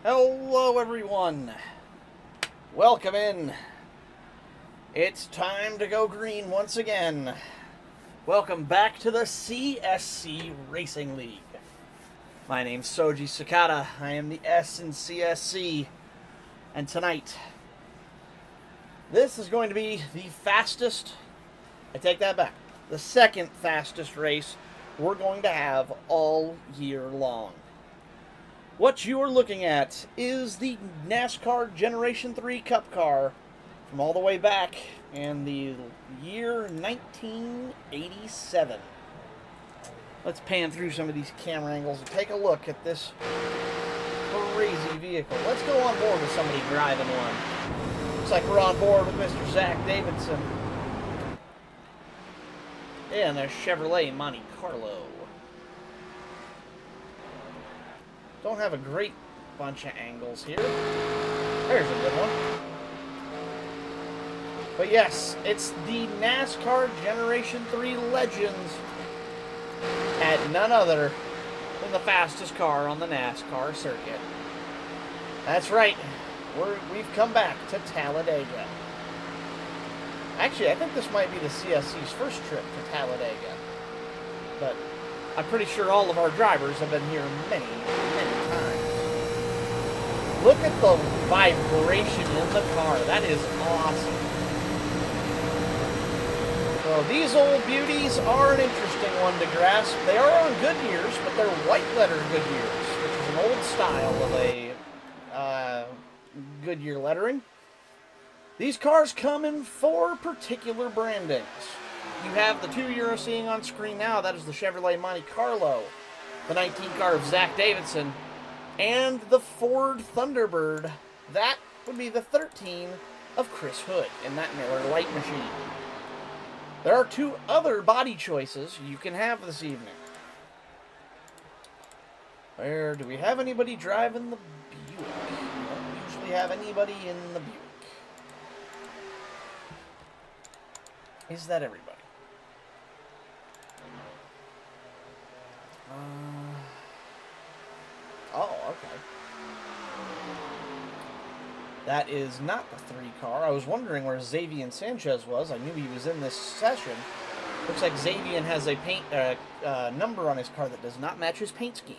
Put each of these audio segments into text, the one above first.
Hello everyone, welcome in. It's time to go green once again. Welcome back to the CSC Racing League. My name's Soji Sakata, I am the S in CSC, and tonight, this is going to be the fastest, I take that back, the second fastest race we're going to have all year long. What you are looking at is the NASCAR Generation 3 Cup car from all the way back in the year 1987. Let's pan through some of these camera angles and take a look at this crazy vehicle. Let's go on board with somebody driving one. Looks like we're on board with Mr. Zach Davidson in a Chevrolet Monte Carlo. Don't have a great bunch of angles here. There's a good one. But yes, it's the NASCAR Generation 3 Legends at none other than the fastest car on the NASCAR circuit. That's right, we've come back to Talladega. Actually, I think this might be the CSC's first trip to Talladega. But I'm pretty sure all of our drivers have been here many, many times. Look at the vibration in the car. That is awesome. So these old beauties are an interesting one to grasp. They are on Goodyears, but they're white letter Goodyears, which is an old style of a Goodyear lettering. These cars come in 4 particular brandings. You have the 2 you're seeing on screen now. That is the Chevrolet Monte Carlo, the 19 car of Zach Davidson, and the Ford Thunderbird. That would be the 13 of Chris Hood in that Miller Lite machine. There are 2 other body choices you can have this evening. Where do we have anybody driving the Buick? We don't usually have anybody in the Buick. Is that everybody? Oh, okay. That is not the 3 car. I was wondering where Xavier Sanchez was. I knew he was in this session. Looks like Xavier has a paint number on his car that does not match his paint scheme.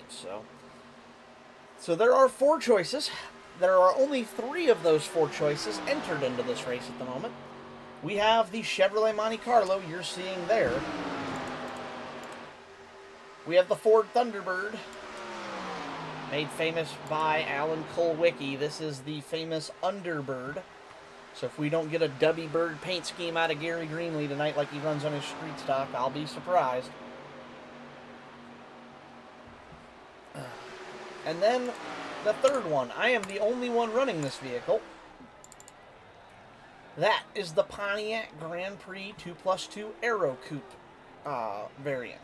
So there are 4 choices. There are only 3 of those 4 choices entered into this race at the moment. We have the Chevrolet Monte Carlo you're seeing there. We have the Ford Thunderbird, made famous by Alan Kulwicki. This is the famous Underbird. So if we don't get a Dubby Bird paint scheme out of Gary Greenlee tonight like he runs on his street stock, I'll be surprised. And then the third one. I am the only one running this vehicle. That is the Pontiac Grand Prix 2+2 Aero Coupe variant.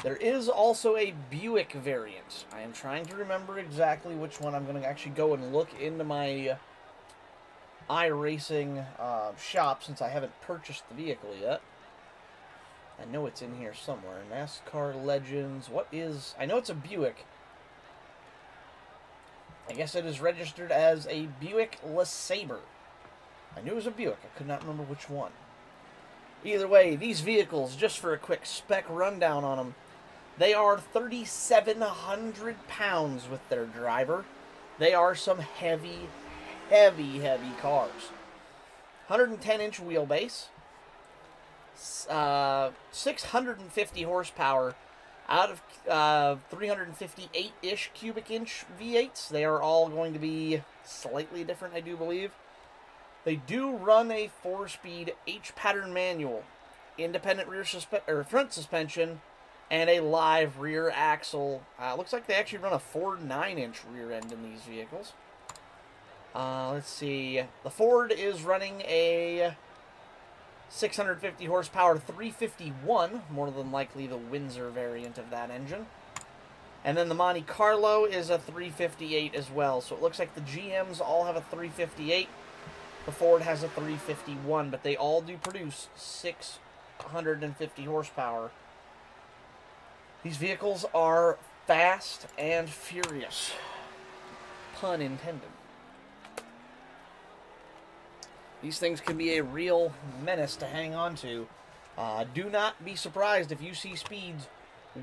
There is also a Buick variant. I am trying to remember exactly which one. I'm going to actually go and look into my iRacing shop since I haven't purchased the vehicle yet. I know it's in here somewhere. NASCAR Legends. What is... I know it's a Buick. I guess it is registered as a Buick LeSabre. I knew it was a Buick. I could not remember which one. Either way, these vehicles, just for a quick spec rundown on them, they are 3,700 pounds with their driver. They are some heavy, heavy, heavy cars. 110-inch wheelbase, 650 horsepower out of 358-ish cubic inch V8s. They are all going to be slightly different, I do believe. They do run a 4-speed H-pattern manual, independent front suspension, and a live rear axle. Looks like they actually run a Ford 9-inch rear end in these vehicles. Let's see. The Ford is running a 650 horsepower 351, more than likely the Windsor variant of that engine. And then the Monte Carlo is a 358 as well. So it looks like the GMs all have a 358. The Ford has a 351, but they all do produce 650 horsepower. These vehicles are fast and furious. pun intended. These things can be a real menace to hang on to. Do not be surprised if you see speeds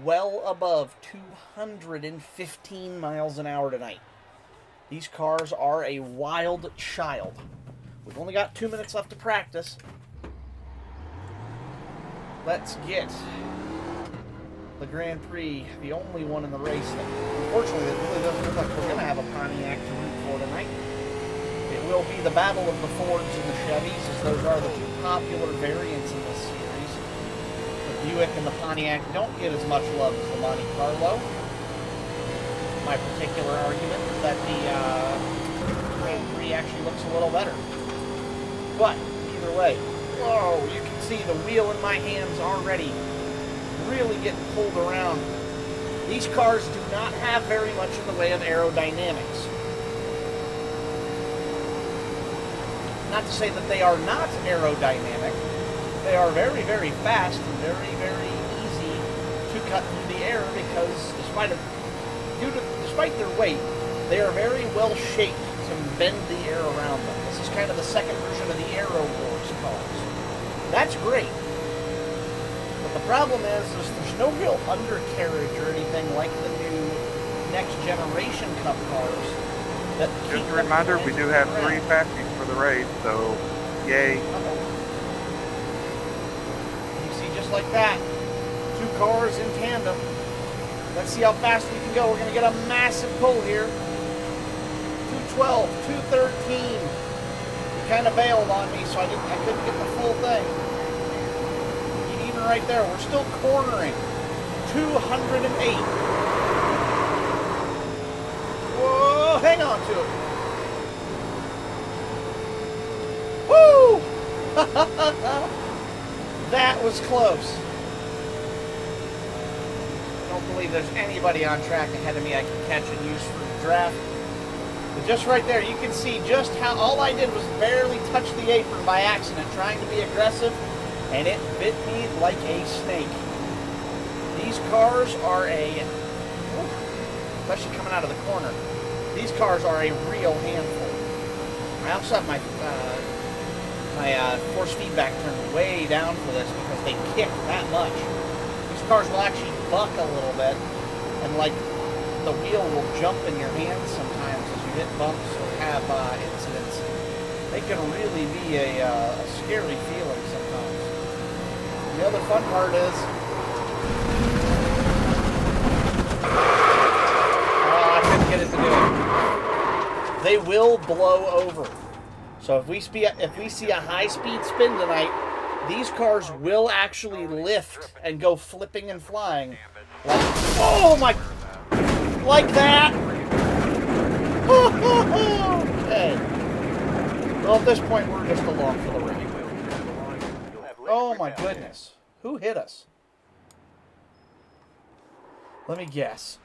well above 215 miles an hour tonight. These cars are a wild child. We've only got 2 minutes left to practice. Let's get the Grand Prix, the only one in the race that, unfortunately, it really doesn't look like we're going to have a Pontiac to root for tonight. It will be the battle of the Fords and the Chevys, as those are the two popular variants in this series. The Buick and the Pontiac don't get as much love as the Monte Carlo. My particular argument is that the Grand Prix actually looks a little better. But, either way, whoa, you can see the wheel in my hands already really getting pulled around. These cars do not have very much in the way of aerodynamics. Not to say that they are not aerodynamic. They are very, very fast and very, very easy to cut through the air because despite their weight, they are very well shaped to bend the air around them. This is kind of the second version of the Aero Wars cars. That's great. But the problem is there's no real undercarriage or anything like the new next generation Cup cars. Just a reminder, we do have 3 passes for the race, so yay. You see, just like that, 2 cars in tandem. Let's see how fast we can go. We're going to get a massive pull here. 212, 213. He kind of bailed on me, so I couldn't get the full thing. Even right there, we're still cornering. 208. Whoa, hang on to it. Woo! That was close. I don't believe there's anybody on track ahead of me I can catch and use for the draft. But just right there, you can see just how all I did was barely touch the apron by accident, trying to be aggressive, and it bit me like a snake. These cars are especially coming out of the corner, these cars are a real handful. I also have my force feedback turned way down for this because they kick that much. These cars will actually buck a little bit, and like the wheel will jump in your hands sometimes as you hit bumps or have incidents. They can really be a scary feeling sometimes. The other fun part is, I couldn't get it to do it. They will blow over. So if we see a high-speed spin tonight, these cars will actually lift and go flipping and flying. Like, oh my, like that. Okay. Well, at this point, we're just along for the ride. Oh my goodness. Who hit us? Let me guess.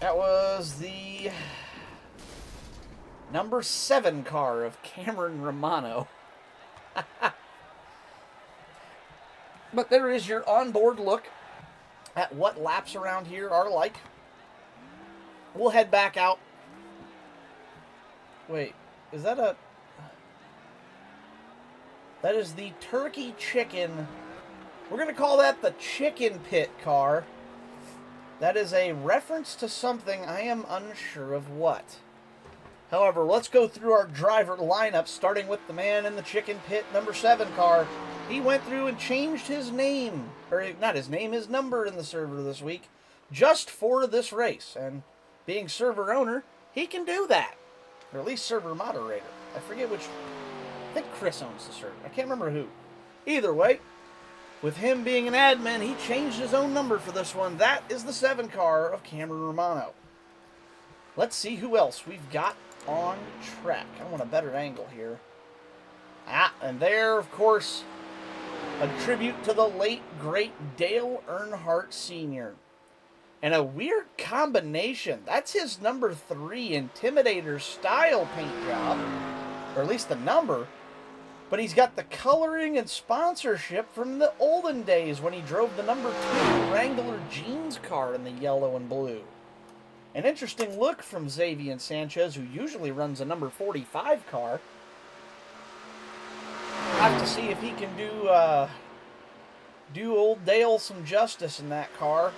That was the number 7 car of Cameron Romano. But there is your onboard look at what laps around here are like. We'll head back out. Wait, is that a... That is the Turkey Chicken. We're going to call that the Chicken Pit car. That is a reference to something. I am unsure of what. However, let's go through our driver lineup, starting with the man in the Chicken Pit number 7 car. He went through and changed his name, or not his name, his number in the server this week, just for this race. And being server owner, he can do that. Or at least server moderator. I forget which. I think Chris owns the server. I can't remember who. Either way, with him being an admin, he changed his own number for this one. That is the 7 car of Cameron Romano. Let's see who else we've got on track. I want a better angle here. And there, of course, a tribute to the late, great Dale Earnhardt Sr. And a weird combination. That's his number 3 Intimidator style paint job. Or at least the number. But he's got the coloring and sponsorship from the olden days when he drove the number 2 Wrangler Jeans car in the yellow and blue. An interesting look from Xavier Sanchez, who usually runs a number 45 car. Have to see if he can do old Dale some justice in that car.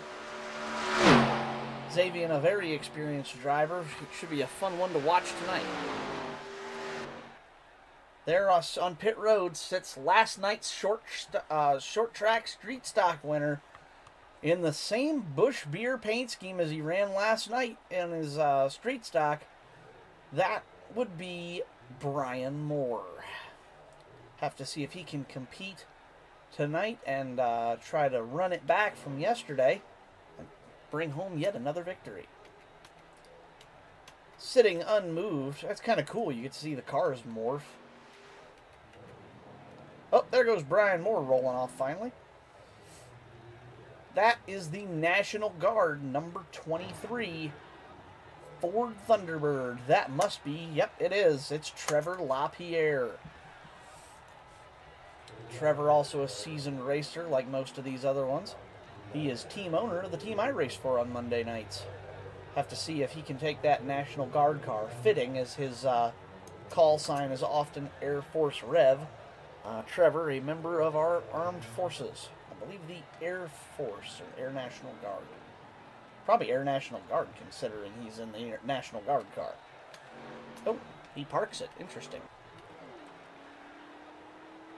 Xavier, a very experienced driver. It should be a fun one to watch tonight. There on pit road sits last night's short track street stock winner in the same Busch beer paint scheme as he ran last night in his street stock. That would be Brian Moore. Have to see if he can compete tonight and try to run it back from yesterday and bring home yet another victory. Sitting unmoved. That's kind of cool. You get to see the cars morph. Oh, there goes Brian Moore rolling off finally. That is the National Guard number 23 Ford Thunderbird. That must be, yep, it is. It's Trevor LaPierre. Trevor also a seasoned racer like most of these other ones. He is team owner of the team I race for on Monday nights. Have to see if he can take that National Guard car, fitting as his call sign is often Air Force Rev. Trevor, a member of our armed forces. I believe the Air Force or Air National Guard. Probably Air National Guard, considering he's in the National Guard car. Oh, he parks it. Interesting.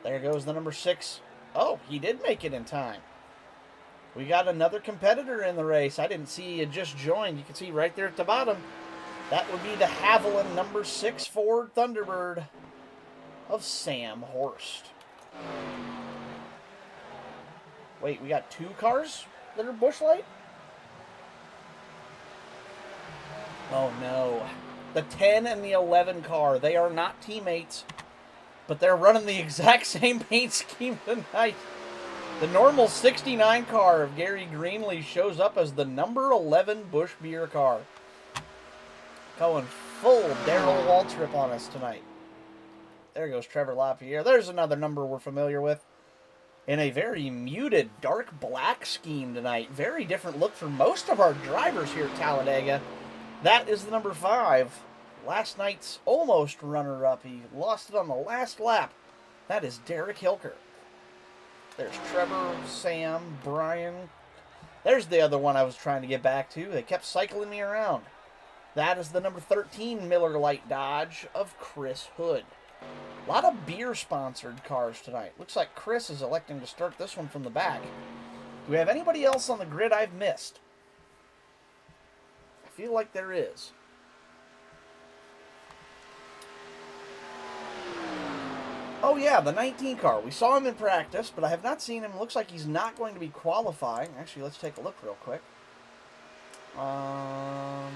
There goes the number 6. Oh, he did make it in time. We got another competitor in the race. I didn't see he had just joined. You can see right there at the bottom. That would be the Haviland number 6 Ford Thunderbird of Sam Horst. Wait, we got 2 cars that are Busch Light? Oh no. The 10 and the 11 car, they are not teammates, but they're running the exact same paint scheme tonight. The normal 69 car of Gary Greenlee shows up as the number 11 Busch Beer car. Going full Darrell Waltrip on us tonight. There goes Trevor LaPierre. There's another number we're familiar with. In a very muted dark black scheme tonight. Very different look for most of our drivers here at Talladega. That is the number 5. Last night's almost runner-up. He lost it on the last lap. That is Derek Hilker. There's Trevor, Sam, Brian. There's the other one I was trying to get back to. They kept cycling me around. That is the number 13 Miller Lite Dodge of Chris Hood. A lot of beer-sponsored cars tonight. Looks like Chris is electing to start this one from the back. Do we have anybody else on the grid I've missed? I feel like there is. Oh yeah, the 19 car. We saw him in practice, but I have not seen him. Looks like he's not going to be qualifying. Actually, let's take a look real quick. No.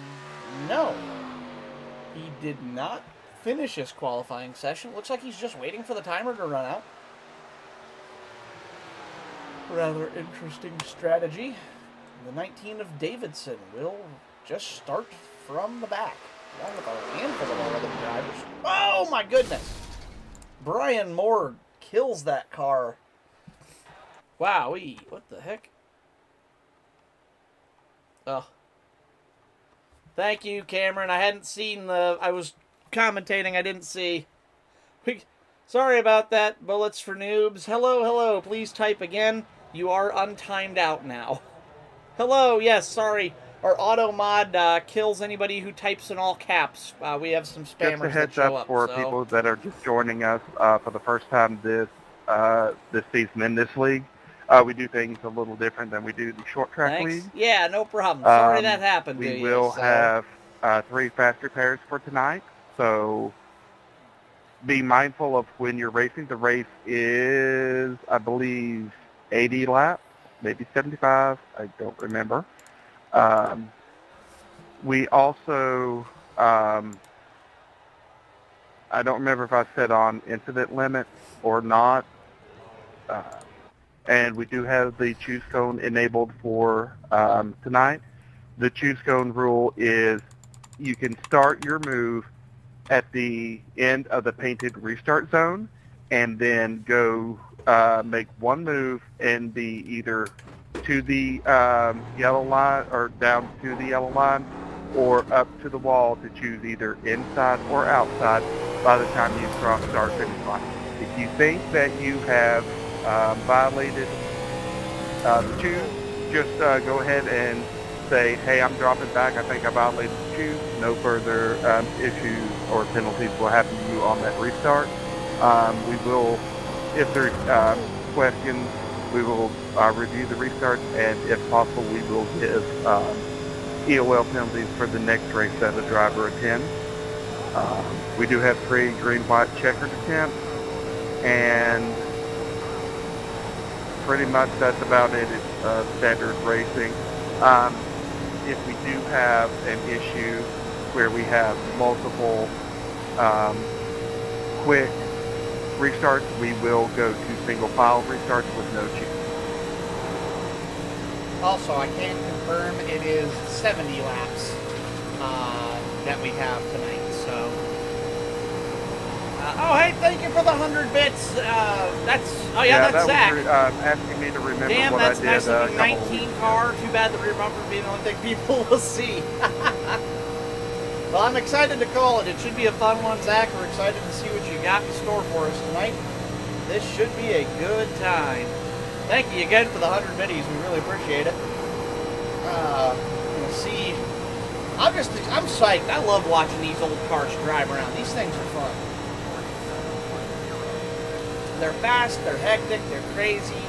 He did not finish his qualifying session. Looks like he's just waiting for the timer to run out. Rather interesting strategy. The 19 of Davidson will just start from the back, along with a handful of our other drivers. Oh my goodness! Brian Moore kills that car. Wowee, what the heck? Oh. Thank you, Cameron. I hadn't seen I was commentating, I didn't see. Sorry about that, Bullets for Noobs. Hello, hello. Please type again. You are untimed out now. Hello, yes, sorry. Our auto mod kills anybody who types in all caps. We have some spammers Just a heads that show up up, for so. people that are just joining us for the first time this season in this league. We do things a little different than we do the short track Thanks. league. Yeah, no problem. Sorry that happened to you. We will have 3 fast repairs for tonight, so be mindful of when you're racing. The race is, I believe, 80 laps, maybe 75. I don't remember. We also, I don't remember if I said on incident limit or not, and we do have the choose cone enabled for tonight. The choose cone rule is you can start your move at the end of the painted restart zone. and then go make one move and be either to the yellow line or down to the yellow line or up to the wall to choose either inside or outside by the time you cross start finish line. If you think that you have violated the choose, just go ahead and say, hey, I'm dropping back. I think I violated the choose. No further issues or penalties will happen to you on that restart. We will, if there's questions, we will review the restarts, and if possible, we will give EOL penalties for the next race that a driver attends. We do have 3 green-white checkered attempts, and pretty much that's about it. It's standard racing. If we do have an issue where we have multiple quick restarts, we will go to single file restarts with no choose. Also, I can confirm it is 70 laps that we have tonight. So, oh hey, thank you for the 100 bits. That's That Zach. was asking me to remember Damn, what that's I did. nice looking 19 car. Too bad the rear bumper being the only thing people will see. Well, I'm excited to call it. It should be a fun one, Zach. We're excited to see what you got in store for us tonight. This should be a good time. Thank you again for the 100 middies. We really appreciate it. We'll see. I'm psyched. I love watching these old cars drive around. These things are fun. They're fast, they're hectic, they're crazy.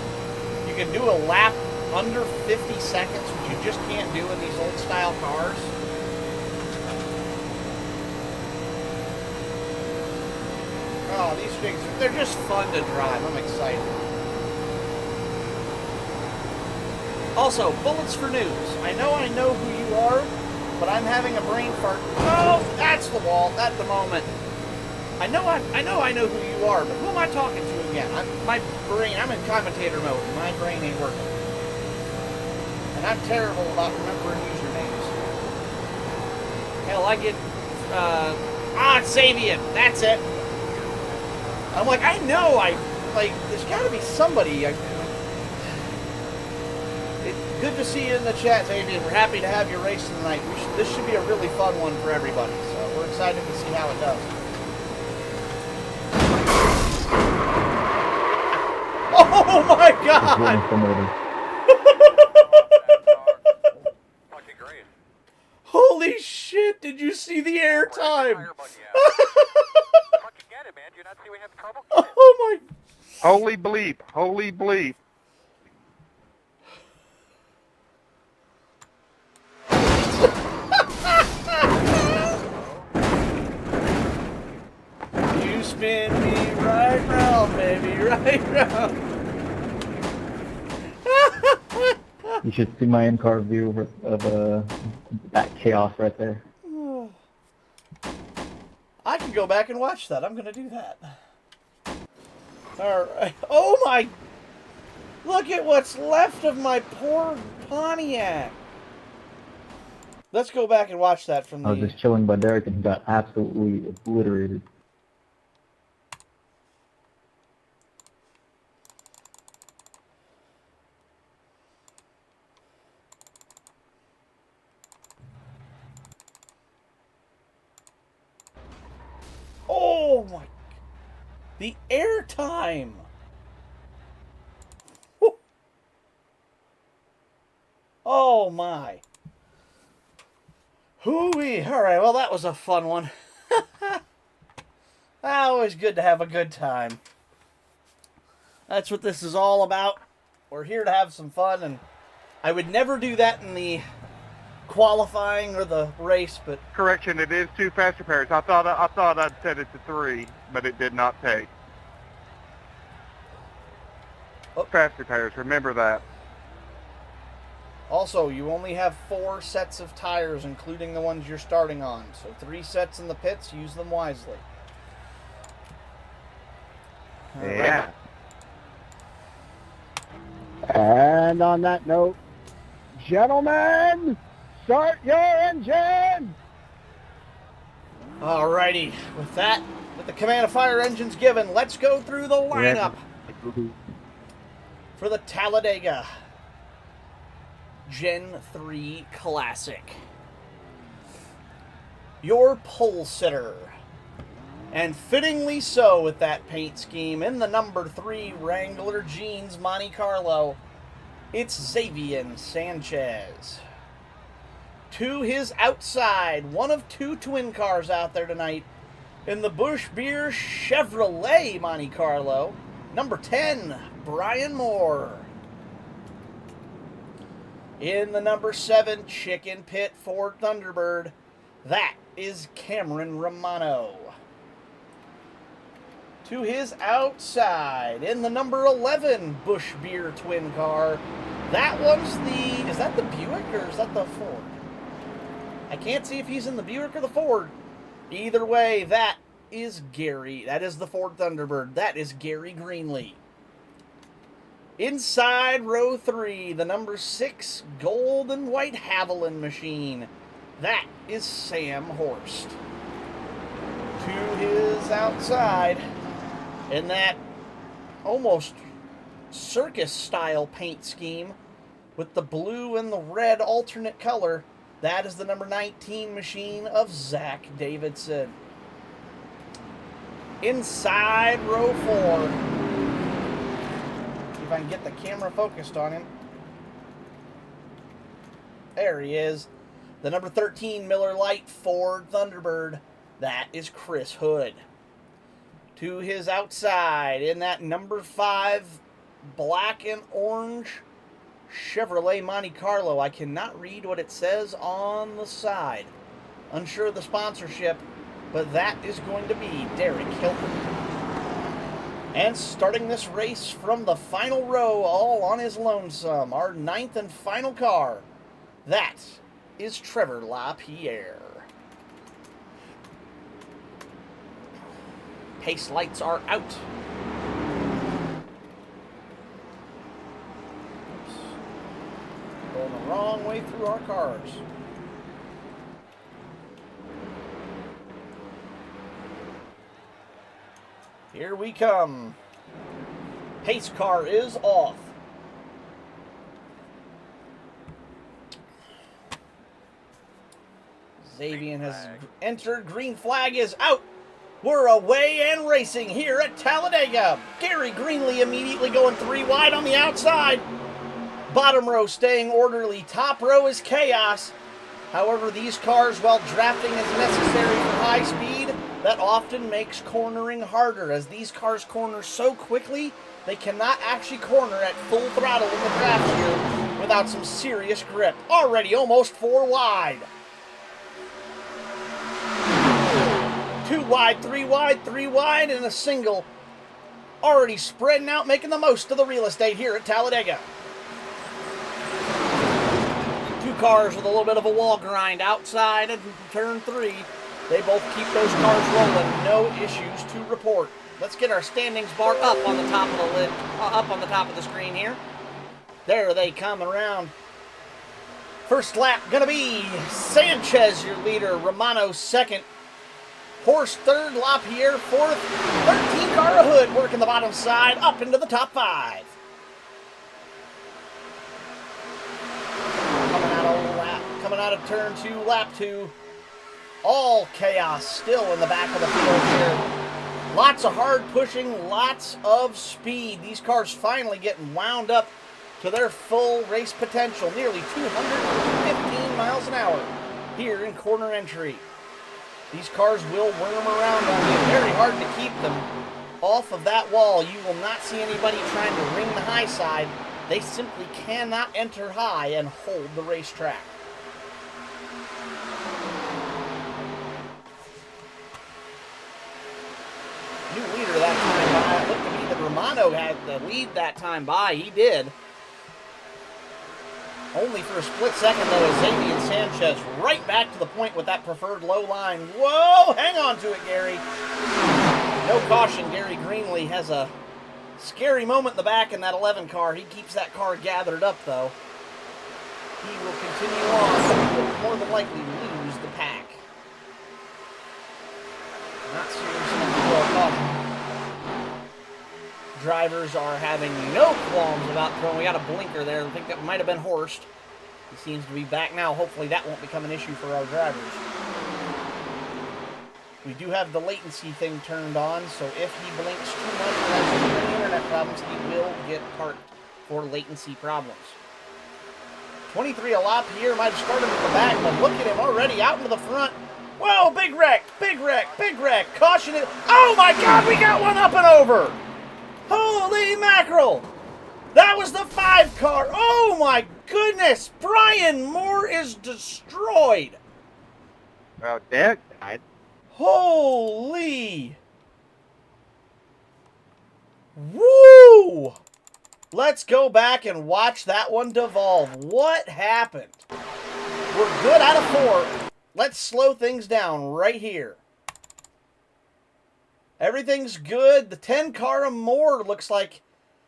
You can do a lap under 50 seconds, which you just can't do in these old style cars. Oh, these things, they're just fun to drive. I'm excited. Also, bullets for news. I know who you are, but I'm having a brain fart. Oh, that's the wall at the moment. I know who you are, but who am I talking to again? I'm in commentator mode, and my brain ain't working. And I'm terrible about remembering usernames. Hell, I get, it's Savian. That's it. I'm like, there's gotta be somebody. Good to see you in the chat, Savian. We're happy to have you racing tonight. This should be a really fun one for everybody, so we're excited to see how it does. Oh my God! Holy shit! Did you see the air time? Oh my! Holy bleep! Holy bleep! You spin me right round, baby, right round. You should see my in-car view of that chaos right there. I can go back and watch that. I'm gonna do that. Alright. Oh my! Look at what's left of my poor Pontiac. Let's go back and watch that from the... I was just chilling by Derek and he got absolutely obliterated. Oh my... The air time! Oh my. Hooey. Alright, well that was a fun one. Always good to have a good time. That's what this is all about. We're here to have some fun, and I would never do that in the qualifying or the race, but... Correction, it is 2 faster pairs. I thought I'd set it to 3, but it did not take. Oh. Faster pairs, remember that. Also, you only have 4 sets of tires, including the ones you're starting on. So 3 sets in the pits, use them wisely. Yeah. And on that note, gentlemen, start your engine! Alrighty, with that, With the command of fire engines given, let's go through the lineup for the Talladega Gen 3 Classic. Your pole sitter, and fittingly so with that paint scheme, in the number 3 Wrangler Jeans Monte Carlo, it's Xavier Sanchez. To his outside, one of 2 twin cars out there tonight, in the Busch Beer Chevrolet Monte Carlo, number 10, Brian Moore. In the number 7 Chicken Pit Ford Thunderbird, that is Cameron Romano. To his outside, in the number 11 Busch Beer twin car, that one's the, is that the Buick or is that the Ford? I can't see if he's in the Buick or the Ford. Either way, that is Gary. That is the Ford Thunderbird. That is Gary Greenlee. Inside row 3, the number 6 gold and white Haviland machine. That is Sam Horst. To his outside, in that almost circus-style paint scheme with the blue and the red alternate color, that is the number 19 machine of Zach Davidson. Inside row 4. See if I can get the camera focused on him. There he is. The number 13 Miller Lite Ford Thunderbird. That is Chris Hood. To his outside, in that number 5 black and orange Chevrolet Monte Carlo. I cannot read what it says on the side. Unsure of the sponsorship, but that is going to be Derek Hilton. And starting this race from the final row, all on his lonesome, our 9th and final car, that is Trevor LaPierre. Pace lights are out. Oops. Going the wrong way through our cars. Here we come. Pace car is off. Xavier has entered. Green flag is out. We're away and racing here at Talladega. Gary Greenlee immediately going 3 wide on the outside. Bottom row staying orderly. Top row is chaos. However, these cars, while drafting is necessary for high speed, that often makes cornering harder, as these cars corner so quickly, they cannot actually corner at full throttle in the draft here without some serious grip. Already almost 4 wide. 2 wide, 3 wide, 3 wide, and a single. Already spreading out, making the most of the real estate here at Talladega. 2 cars with a little bit of a wall grind outside and turn 3. They both keep those cars rolling. No issues to report. Let's get our standings bar up on the top of the lid, up on the top of the screen here. There they come around. First lap gonna be Sanchez, your leader. Romano second. Horst third. LaPierre fourth. 13 car Hood working the bottom side up into the top 5. Coming out of turn 2, lap 2. All chaos still in the back of the field here. Lots of hard pushing, lots of speed. These cars finally getting wound up to their full race potential. Nearly 215 miles an hour here in corner entry. These cars will worm around on you. Very hard to keep them off of that wall. You will not see anybody trying to ring the high side. They simply cannot enter high and hold the racetrack. New leader that time by. It looked to me that Romano had the lead that time by. He did. Only for a split second, though, as Xavier Sanchez right back to the point with that preferred low line. Whoa! Hang on to it, Gary. No caution. Gary Greenlee has a scary moment in the back in that 11 car. He keeps that car gathered up, though. He will continue on, but he will more than likely lose the pack. Not serious enough. caution. Drivers are having no qualms about throwing. We got a blinker there. I think that might have been Horst. He seems to be back now. Hopefully that won't become an issue for our drivers. We do have the latency thing turned on, so if he blinks too much or has too many internet problems, he will get parked for latency problems. 23 LaPierre might have started at the back, but look at him already out into the front. Whoa, big wreck, big wreck, big wreck. Caution it. Oh my God, we got one up and over. Holy mackerel. That was the 5 car. Oh my goodness. Brian Moore is destroyed. Well, Derek died. Holy. Woo. Let's go back and watch that one devolve. What happened? We're good out of 4. Let's slow things down right here. Everything's good. The 10 car and more looks like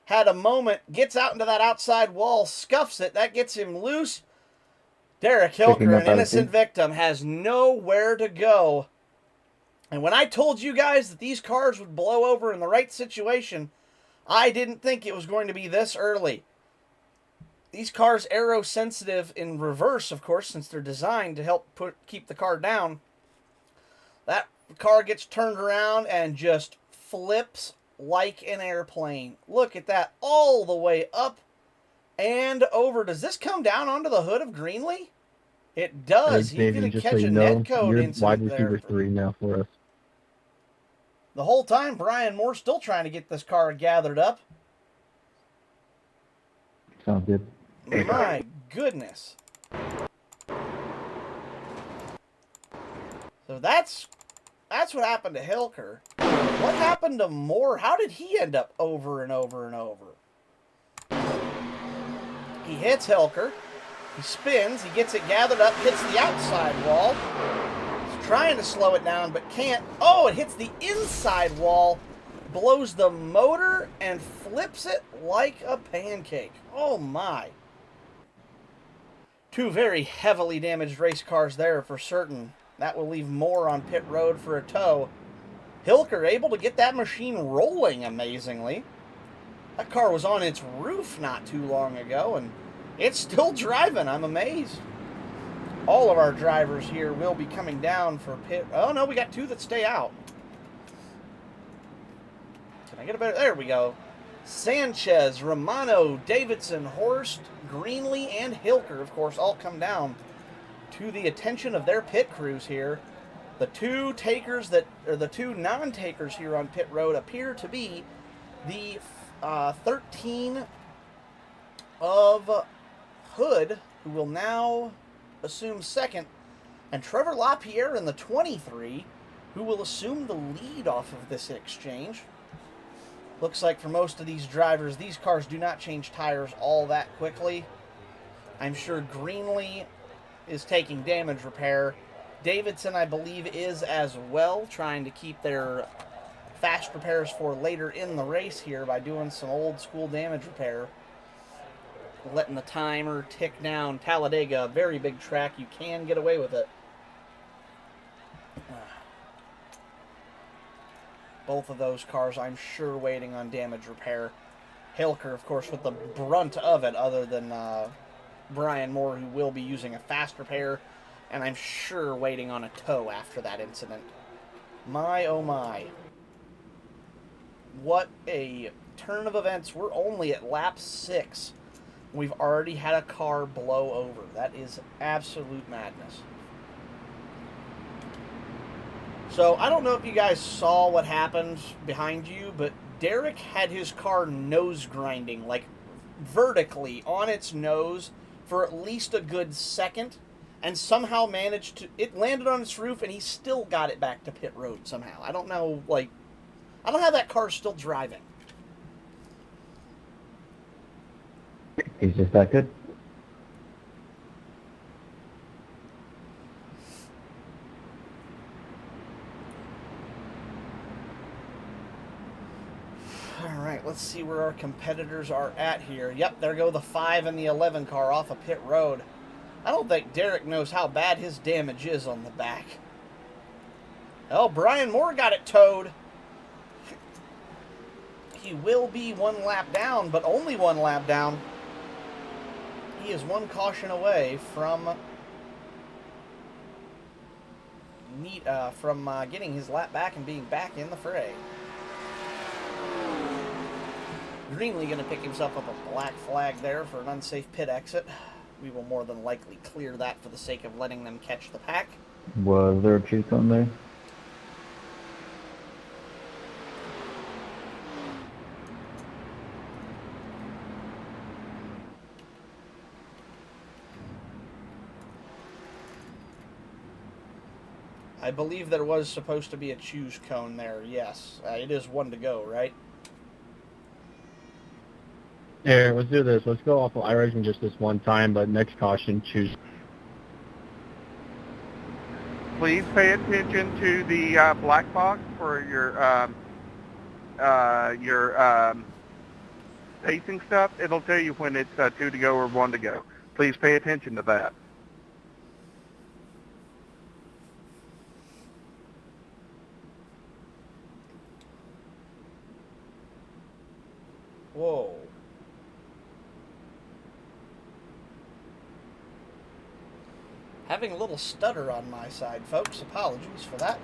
had a moment. Gets out into that outside wall, scuffs it. That gets him loose. Derek Hilker, an innocent victim, has nowhere to go. And when I told you guys that these cars would blow over in the right situation, I didn't think it was going to be this early. These cars aero sensitive in reverse, of course, since they're designed to help keep the car down. That car gets turned around and just flips like an airplane. Look at that, all the way up and over. Does this come down onto the hood of Greenlee? It does. He's going to catch a net code incident wide there. receiver 3 now for us. The whole time, Brian Moore's still trying to get this car gathered up. Sounds good. My goodness. So that's what happened to Hilker. What happened to Moore? How did he end up over and over and over? He hits Hilker. He spins. He gets it gathered up, hits the outside wall. He's trying to slow it down, but can't. Oh, it hits the inside wall, blows the motor, and flips it like a pancake. Oh, my. 2 very heavily damaged race cars there for certain. That will leave Moore on pit road for a tow. Hilker able to get that machine rolling amazingly. That car was on its roof not too long ago, and it's still driving. I'm amazed. All of our drivers here will be coming down for pit. Oh, no, we got 2 that stay out. Can I get a better? There we go. Sanchez, Romano, Davidson, Horst, Greenlee, and Hilker, of course, all come down to the attention of their pit crews here. The 2 takers the 2 non-takers here on pit road appear to be the 13 of Hood, who will now assume second, and Trevor LaPierre in the 23, who will assume the lead off of this exchange. Looks like for most of these drivers, these cars do not change tires all that quickly. I'm sure Greenlee is taking damage repair. Davidson, I believe, is as well, trying to keep their fast repairs for later in the race here by doing some old school damage repair. Letting the timer tick down. Talladega, a very big track. You can get away with it. Both of those cars, I'm sure, waiting on damage repair. Hilker, of course, with the brunt of it, other than Brian Moore, who will be using a fast repair, and I'm sure waiting on a tow after that incident. My, oh my. What a turn of events. We're only at lap 6. We've already had a car blow over. That is absolute madness. So, I don't know if you guys saw what happened behind you, but Derek had his car nose grinding, like vertically on its nose for at least a good second, and somehow managed to, it landed on its roof and he still got it back to pit road somehow. I don't know, like, I don't know how that car's still driving. He's just that good. Alright, let's see where our competitors are at here. Yep, there go the 5 and the 11 car off of pit road. I don't think Derek knows how bad his damage is on the back. Oh, Brian Moore got it towed. He will be 1 lap down, but only 1 lap down. He is 1 caution away from getting his lap back and being back in the fray. Greenlee going to pick himself up a black flag there for an unsafe pit exit. We will more than likely clear that for the sake of letting them catch the pack. Was there a cheat cone there? I believe there was supposed to be a choose cone there, yes. It is 1 to go, right? Here, let's do this. Let's go off of iRacing just this one time, but next caution, choose. Please pay attention to the black box for your pacing stuff. It'll tell you when it's 2 to go or 1 to go. Please pay attention to that. Whoa. Having a little stutter on my side, folks. Apologies for that.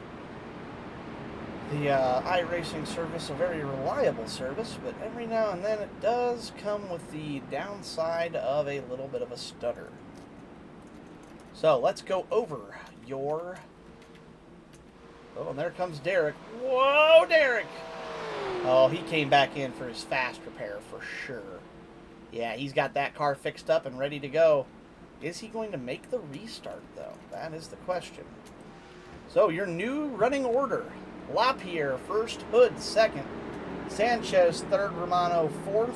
The iRacing service, a very reliable service, but every now and then it does come with the downside of a little bit of a stutter. So let's go over your... Oh, and there comes Derek. Whoa, Derek! Oh, he came back in for his fast repair for sure. Yeah, he's got that car fixed up and ready to go. Is he going to make the restart, though? That is the question. So, your new running order. LaPierre first, Hood second, Sanchez third, Romano fourth,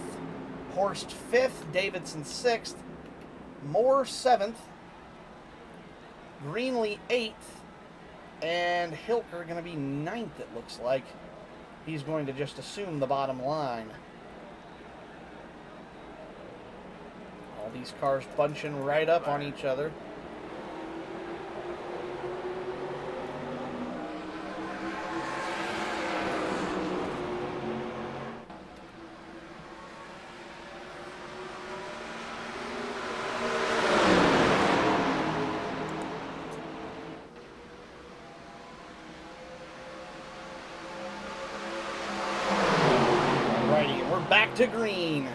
Horst fifth, Davidson sixth, Moore seventh, Greenlee eighth, and Hilker going to be ninth, it looks like. He's going to just assume the bottom line. All these cars bunching right up on each other. Back to green.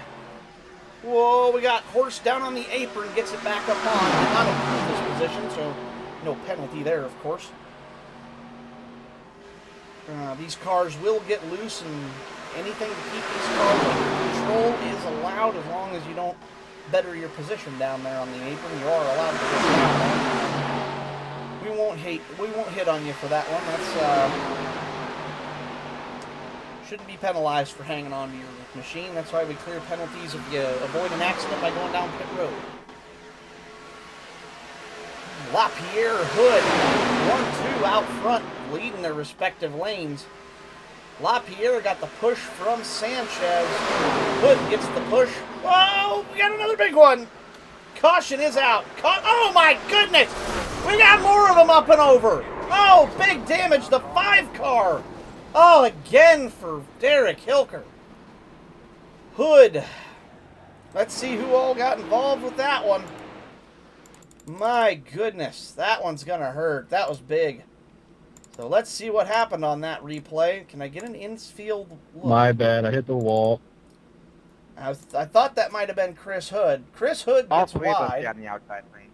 Whoa, we got Horst down on the apron, gets it back up on. Not in this position, so no penalty there, of course. These cars will get loose, and anything to keep these cars under control is allowed as long as you don't better your position down there on the apron. You are allowed to get down there. We won't hit on you for that one. That's shouldn't be penalized for hanging on to your machine. That's why we clear penalties if you avoid an accident by going down pit road. LaPierre, Hood, 1-2 out front, leading their respective lanes. LaPierre got the push from Sanchez. Hood gets the push. Oh, we got another big one. Caution is out. Oh my goodness! We got more of them up and over. Oh, big damage. The 5 car. Oh, again for Derek Hilker. Hood. Let's see who all got involved with that one. My goodness, that one's going to hurt. That was big. So let's see what happened on that replay. Can I get an infield look? My bad, I hit the wall. I thought that might have been Chris Hood. Chris Hood gets wide. On the outside lane.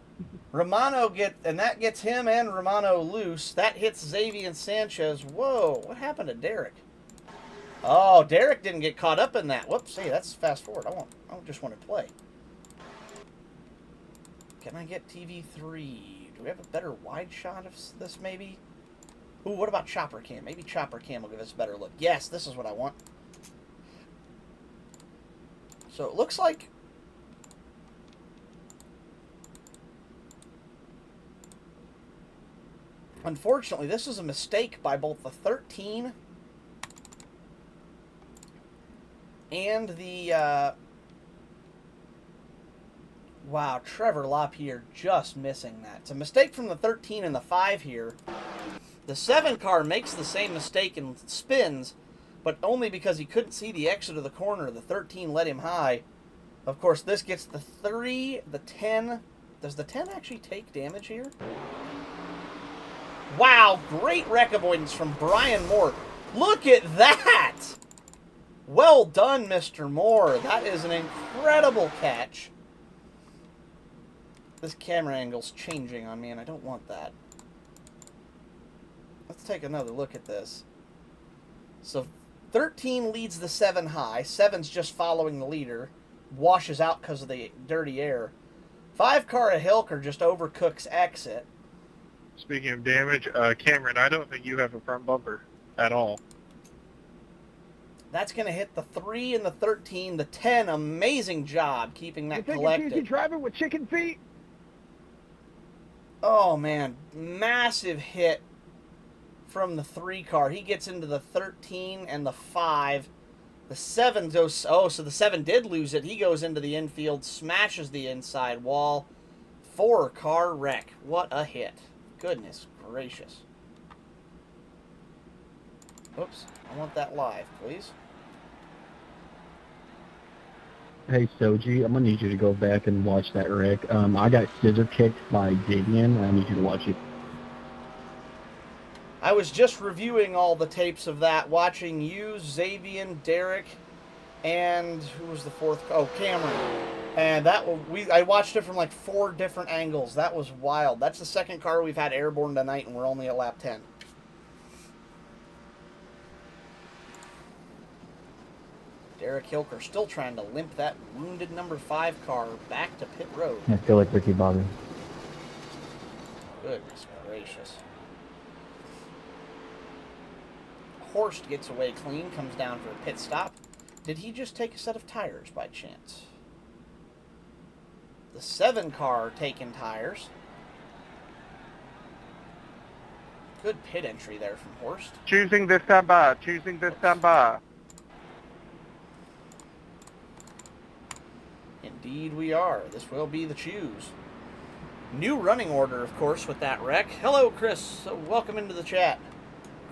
Romano that gets him and Romano loose. That hits Xavier and Sanchez. Whoa, what happened to Derek? Oh, Derek didn't get caught up in that. Whoops, hey, that's fast forward. I don't just want to play. Can I get TV3? Do we have a better wide shot of this maybe? Ooh, what about Chopper Cam? Maybe Chopper Cam will give us a better look. Yes, this is what I want. So it looks like unfortunately, this is a mistake by both the 13 and the, wow, Trevor LaPierre just missing that. It's a mistake from the 13 and the 5 here. The 7 car makes the same mistake and spins, but only because he couldn't see the exit of the corner. The 13 let him high. Of course, this gets the 3, the 10. Does the 10 actually take damage here? Wow, great wreck avoidance from Brian Moore. Look at that! Well done, Mr. Moore. That is an incredible catch. This camera angle's changing on me, and I don't want that. Let's take another look at this. So 13 leads the 7 high. 7's just following the leader. Washes out because of the dirty air. 5 car of Hilker just overcooks exit. Speaking of damage, Cameron, I don't think you have a front bumper at all. That's going to hit the 3 and the 13. The 10, amazing job keeping that collected. You driving with chicken feet? Oh, man. Massive hit from the 3 car. He gets into the 13 and the 5. The 7 goes... Oh, so the 7 did lose it. He goes into the infield, smashes the inside wall. 4 car wreck. What a hit. Goodness gracious. Oops. I want that live, please. Hey, Soji, I'm going to need you to go back and watch that wreck. I got scissor kicked by Davian, and I need you to watch it. I was just reviewing all the tapes of that, watching you, Xavier, Derek, and who was the 4th? Oh, Cameron. And that I watched it from like 4 different angles. That was wild. That's the 2nd car we've had airborne tonight, and we're only at lap 10. Derek Hilker still trying to limp that wounded number 5 car back to pit road. I feel like Ricky Bobby. Goodness gracious. Horst gets away clean, comes down for a pit stop. Did he just take a set of tires by chance? The 7 car taking tires. Good pit entry there from Horst. Choosing this time by. Choosing this time by. Indeed we are. This will be the choose. New running order, of course, with that wreck. Hello, Chris. So welcome into the chat.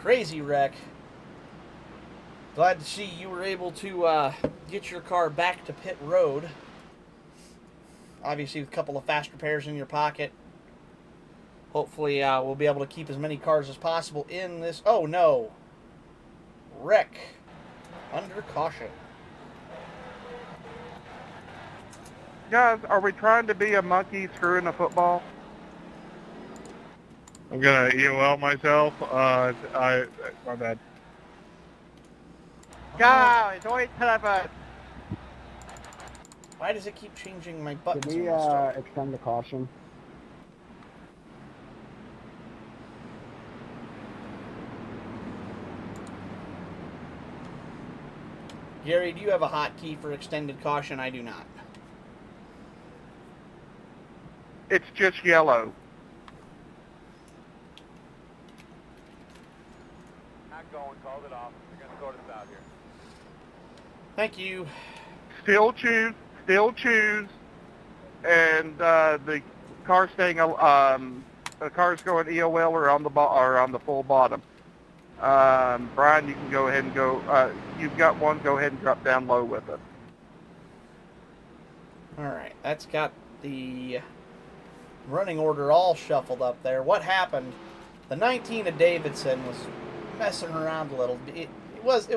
Crazy wreck. Glad to see you were able to get your car back to pit road. Obviously, with a couple of fast repairs in your pocket. Hopefully, we'll be able to keep as many cars as possible in this. Oh, no. Wreck. Under caution. Guys, are we trying to be a monkey screwing a football? I'm going to EOL myself. My bad. Guys, wait till I... Why does it keep changing my buttons? Can we when I start? extend the caution? Gary, do you have a hotkey for extended caution? I do not. It's just yellow. Not going, called it off. We're going to go to south here. Thank you. Still choose, and the car staying, the car's going EOL or on the full bottom. Brian, you can go ahead and go. You've got one. Go ahead and drop down low with it. All right, that's got the running order all shuffled up there. What happened? The 19 of Davidson was messing around a little. It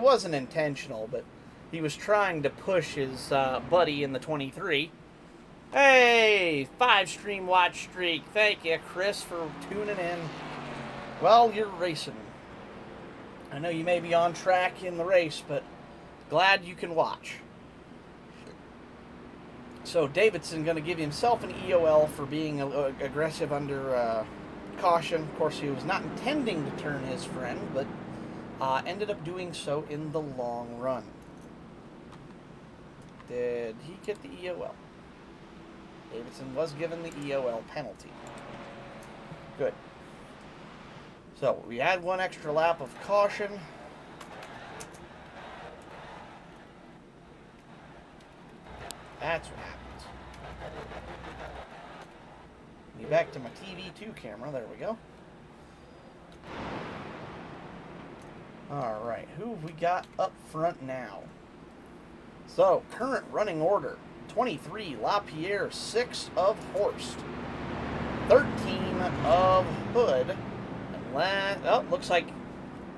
wasn't intentional, but he was trying to push his buddy in the 23. Hey, 5-stream watch streak. Thank you, Chris, for tuning in. Well, you're racing. I know you may be on track in the race, but glad you can watch. So Davidson going to give himself an EOL for being aggressive under caution. Of course, he was not intending to turn his friend, but ended up doing so in the long run. Did he get the EOL? Davidson was given the EOL penalty. Good. So we had one extra lap of caution. That's what happens. Me back to my TV2 camera. There we go. All right, who have we got up front now? So, current running order. 23, LaPierre. 6 of Horst. 13 of Hood. And looks like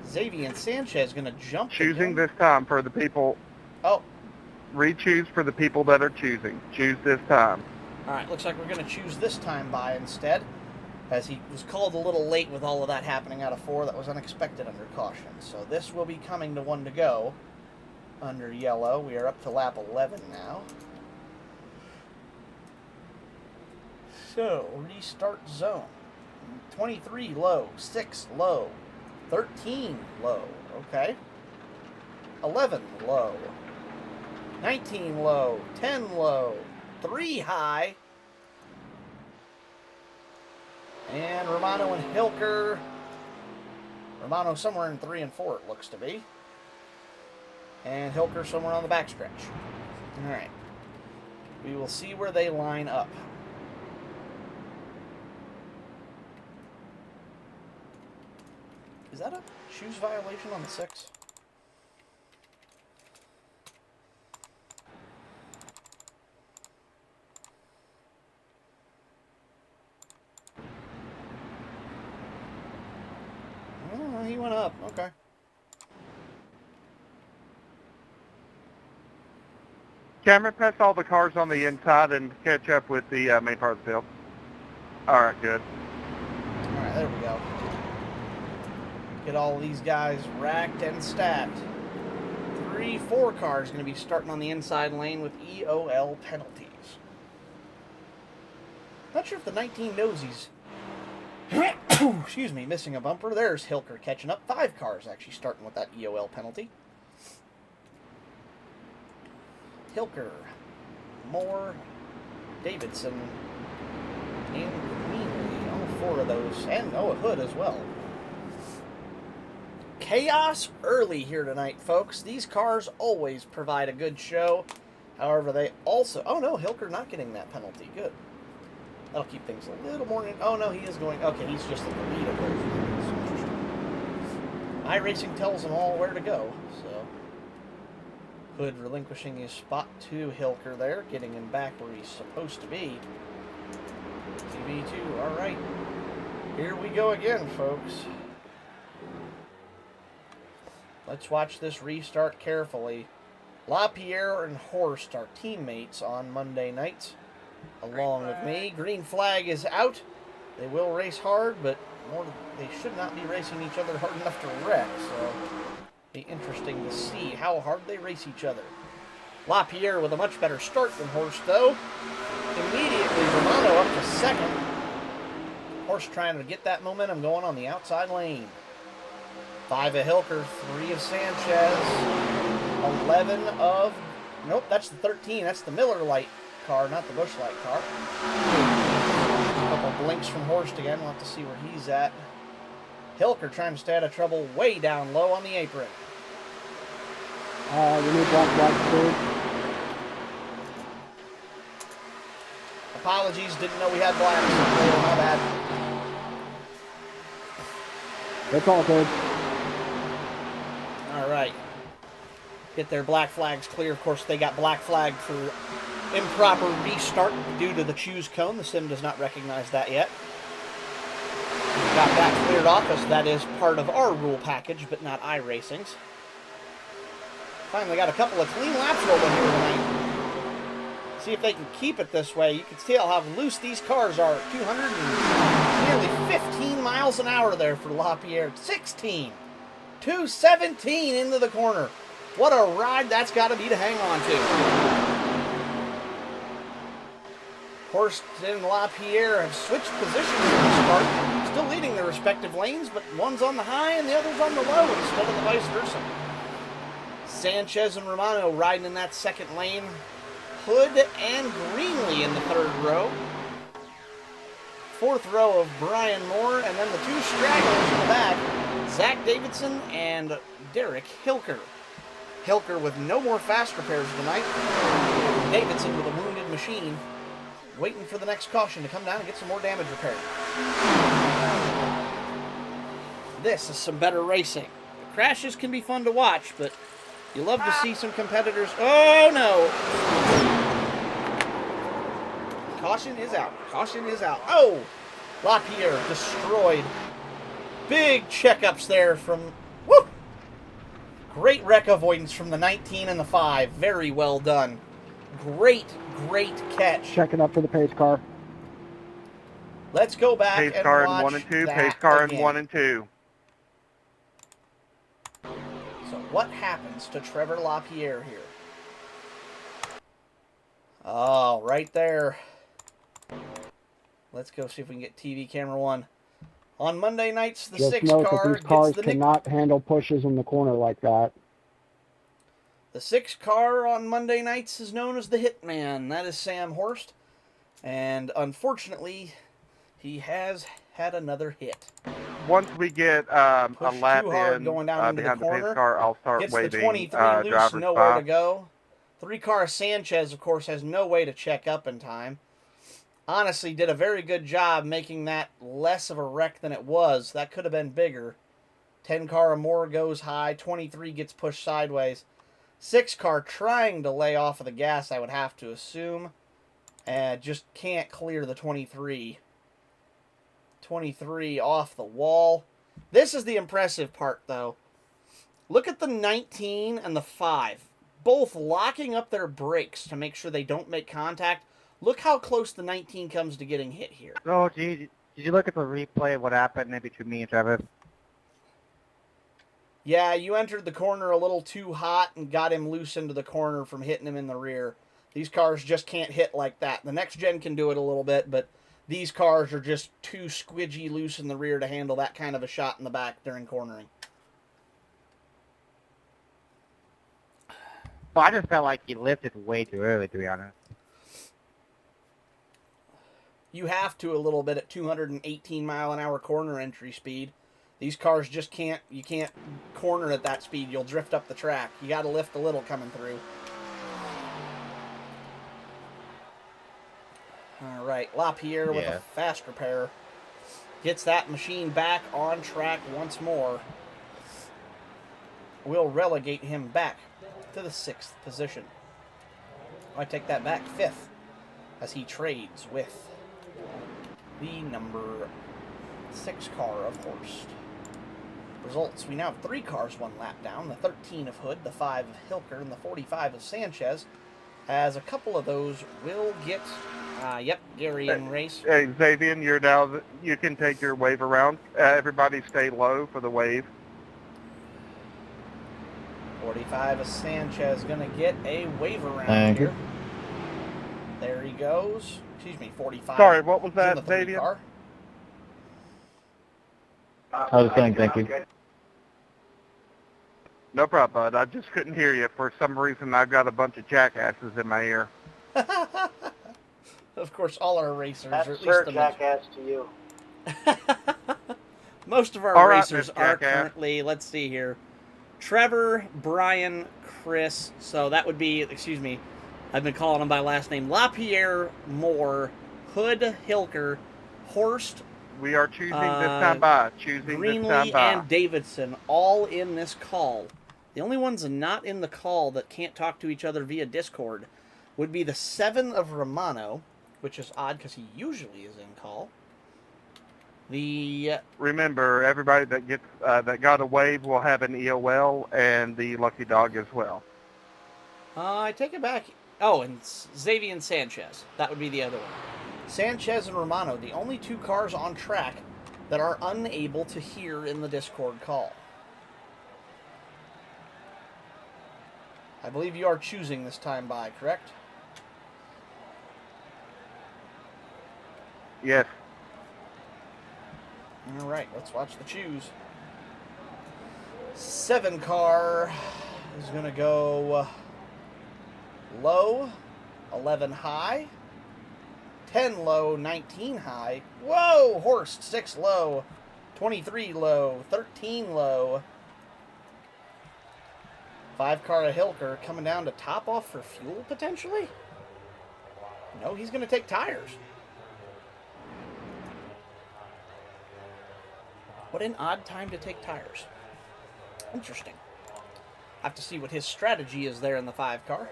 Xavier Sanchez is going to jump. Choosing again. this time for the people. Oh. Re-choose for the people that are choosing. Choose this time. All right, looks like we're going to choose this time by instead, as he was called a little late with all of that happening out of 4. That was unexpected under caution. So this will be coming to 1 to go under yellow. We are up to lap 11 now. So, restart zone. 23 low, 6 low, 13 low, okay. 11 low, 19 low, 10 low, 3 high. And Romano and Hilker. Romano somewhere in 3 and 4 it looks to be. And Hilker somewhere on the backstretch. Alright. We will see where they line up. Is that a shoes violation on the 6? Oh, he went up. Okay. Cameron, pass all the cars on the inside and catch up with the main part of the field. All right, good. All right, there we go. Get all these guys racked and stacked. 3-4 cars going to be starting on the inside lane with EOL penalties. Not sure if the 19 knows he's excuse me, missing a bumper. There's Hilker catching up. 5 cars actually starting with that EOL penalty. Hilker, Moore, Davidson, and Greenlee. All 4 of those. And Noah Hood as well. Chaos early here tonight, folks. These cars always provide a good show. However, they also... Oh, no, Hilker not getting that penalty. Good. That'll keep things a little more... Oh, no, he is going... Okay, he's just in the lead of those. iRacing tells them all where to go, so... Hood relinquishing his spot to Hilker there, getting him back where he's supposed to be. TV2, all right. Here we go again, folks. Let's watch this restart carefully. LaPierre and Horst are teammates on Monday nights, along with me. Green flag is out. They will race hard, but they should not be racing each other hard enough to wreck, so be interesting to see how hard they race each other. LaPierre with a much better start than Horst, though. Immediately, Romano up to second. Horst trying to get that momentum going on the outside lane. 5 of Hilker, 3 of Sanchez, 11 of... Nope, that's the 13. That's the Miller Lite car, not the Busch Light car. A couple blinks from Horst again. We'll have to see where he's at. Hilker trying to stay out of trouble way down low on the apron. We need black third. Apologies, didn't know we had blacks. My bad. That's all good. All right. Get their black flags clear. Of course, they got black flagged for improper restart due to the choose cone. The sim does not recognize that yet. Got that cleared off, as that is part of our rule package, but not iRacing's. Finally got a couple of clean laps rolling here tonight. See if they can keep it this way. You can see how loose these cars are. 200 and nearly 15 miles an hour there for LaPierre. 16. 217 into the corner. What a ride that's got to be to hang on to. Horst and LaPierre have switched positions in the start. Still leading their respective lanes, but one's on the high and the other's on the low instead of the vice versa. Sanchez and Romano riding in that second lane. Hood and Greenlee in the 3rd row. 4th row of Brian Moore, and then the 2 stragglers in the back, Zach Davidson and Derek Hilker. Hilker with no more fast repairs tonight. Davidson with a wounded machine, waiting for the next caution to come down and get some more damage repaired. This is some better racing. Crashes can be fun to watch, but you love to see some competitors. Oh, no. Caution is out. Caution is out. Oh! LaPierre destroyed. Big checkups there from... Woo! Great wreck avoidance from the 19 and the 5. Very well done. Great, great catch. Checking up for the pace car. Let's go back Pace and car in watch 1 and 2. that Pace car again. in 1 and 2. So what happens to Trevor LaPierre here? Oh, right there. Let's go see if we can get TV camera 1. On Monday nights, the Just 6 note car that these cars gets the cannot handle pushes in the corner like that. The 6 car on Monday nights is known as the Hitman. That is Sam Horst. And unfortunately, he has had another hit. Once we get a Pushed lap too hard in going down into the behind the corner. pace car, I'll start Gets waving the 23 loose, drivers nowhere by. to go. 3-car Sanchez, of course, has no way to check up in time. Honestly, did a very good job making that less of a wreck than it was. That could have been bigger. 10-car Amore goes high. 23 gets pushed sideways. 6-car trying to lay off of the gas, I would have to assume. And just can't clear the 23. 23 off the wall. This is the impressive part, though. Look at the 19 and the 5. Both locking up their brakes to make sure they don't make contact. Look how close the 19 comes to getting hit here. So, did you look at the replay of what happened maybe between me and Trevor? Yeah, you entered the corner a little too hot and got him loose into the corner from hitting him in the rear. These cars just can't hit like that. The next gen can do it a little bit, but these cars are just too squidgy loose in the rear to handle that kind of a shot in the back during cornering. Well, I just felt like he lifted way too early, to be honest. You have to a little bit at 218 mile an hour corner entry speed. These cars just can't, you can't corner at that speed. You'll drift up the track. You got to lift a little coming through. All right, LaPierre with a fast repair. Gets that machine back on track once more. We'll relegate him back to the 6th position. I take that back, 5th, as he trades with the number 6 car of Horst. Results, we now have 3 cars 1 lap down. The 13 of Hood, the 5 of Hilker, and the 45 of Sanchez. As a couple of those will get, yep, Gary in race. Hey, Xavier, you're now, you can take your wave around. Everybody stay low for the wave. 45 of Sanchez going to get a wave around Thank here. you. There he goes. Excuse me, 45. Sorry, what was He's in that, the 3 Xavier? car. I was saying thank you. No problem, bud. I just couldn't hear you. For some reason, I've got a bunch of jackasses in my ear. Of course, all our racers, That's or at least sure the jackass to you. most of our All right, racers Miss are Jackass. currently, let's see here, Trevor, Brian, Chris, so that would be, excuse me, I've been calling him by last name, LaPierre, Moore, Hood, Hilker, Horst, We are choosing this time by. Choosing this time Greenlee, by. and Davidson, all in this call. The only ones not in the call that can't talk to each other via Discord would be the 7 of Romano, which is odd because he usually is in call. The Remember, everybody that gets that got a wave will have an EOL, and the lucky dog as well. I take it back. Oh, and Xavier and Sanchez. That would be the other one. Sanchez and Romano, the only 2 cars on track that are unable to hear in the Discord call. I believe you are choosing this time by, correct? Yes. All right, let's watch the choose. 7 car is going to go low, 11 high, 10 low, 19 high. Whoa, Horst, 6 low, 23 low, 13 low. 5 car of Hilker coming down to top off for fuel, potentially? No, he's going to take tires. What an odd time to take tires. Interesting. Have to see what his strategy is there in the 5 car.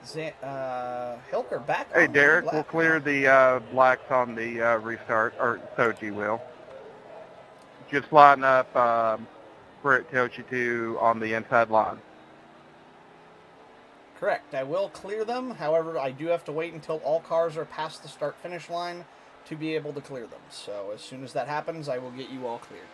Hilker back. Hey, on the Derek, lap. we'll clear the blacks on the restart, or Soji will. Just line up where it tells you to on the inside line. Correct. I will clear them. However, I do have to wait until all cars are past the start-finish line to be able to clear them. So as soon as that happens, I will get you all cleared.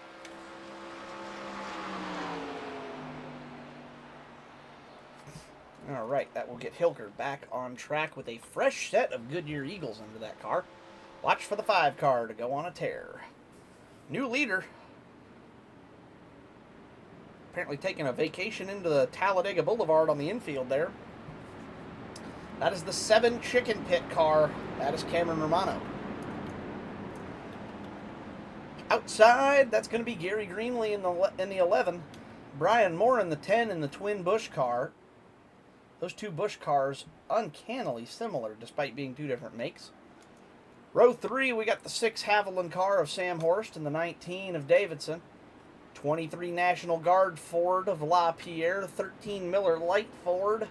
All right, that will get Hilker back on track with a fresh set of Goodyear Eagles under that car. Watch for the 5 car to go on a tear. New leader. Apparently taking a vacation into the Talladega Boulevard on the infield there. That is the 7 Chicken Pit car. That is Cameron Romano. Outside, that's going to be Gary Greenlee in the 11. Brian Moore in the 10 in the twin Busch car. Those 2 Busch cars uncannily similar despite being 2 different makes. Row 3, we got the 6 Haviland car of Sam Horst and the 19 of Davidson. 23 National Guard Ford of LaPierre. 13 Miller Lite Ford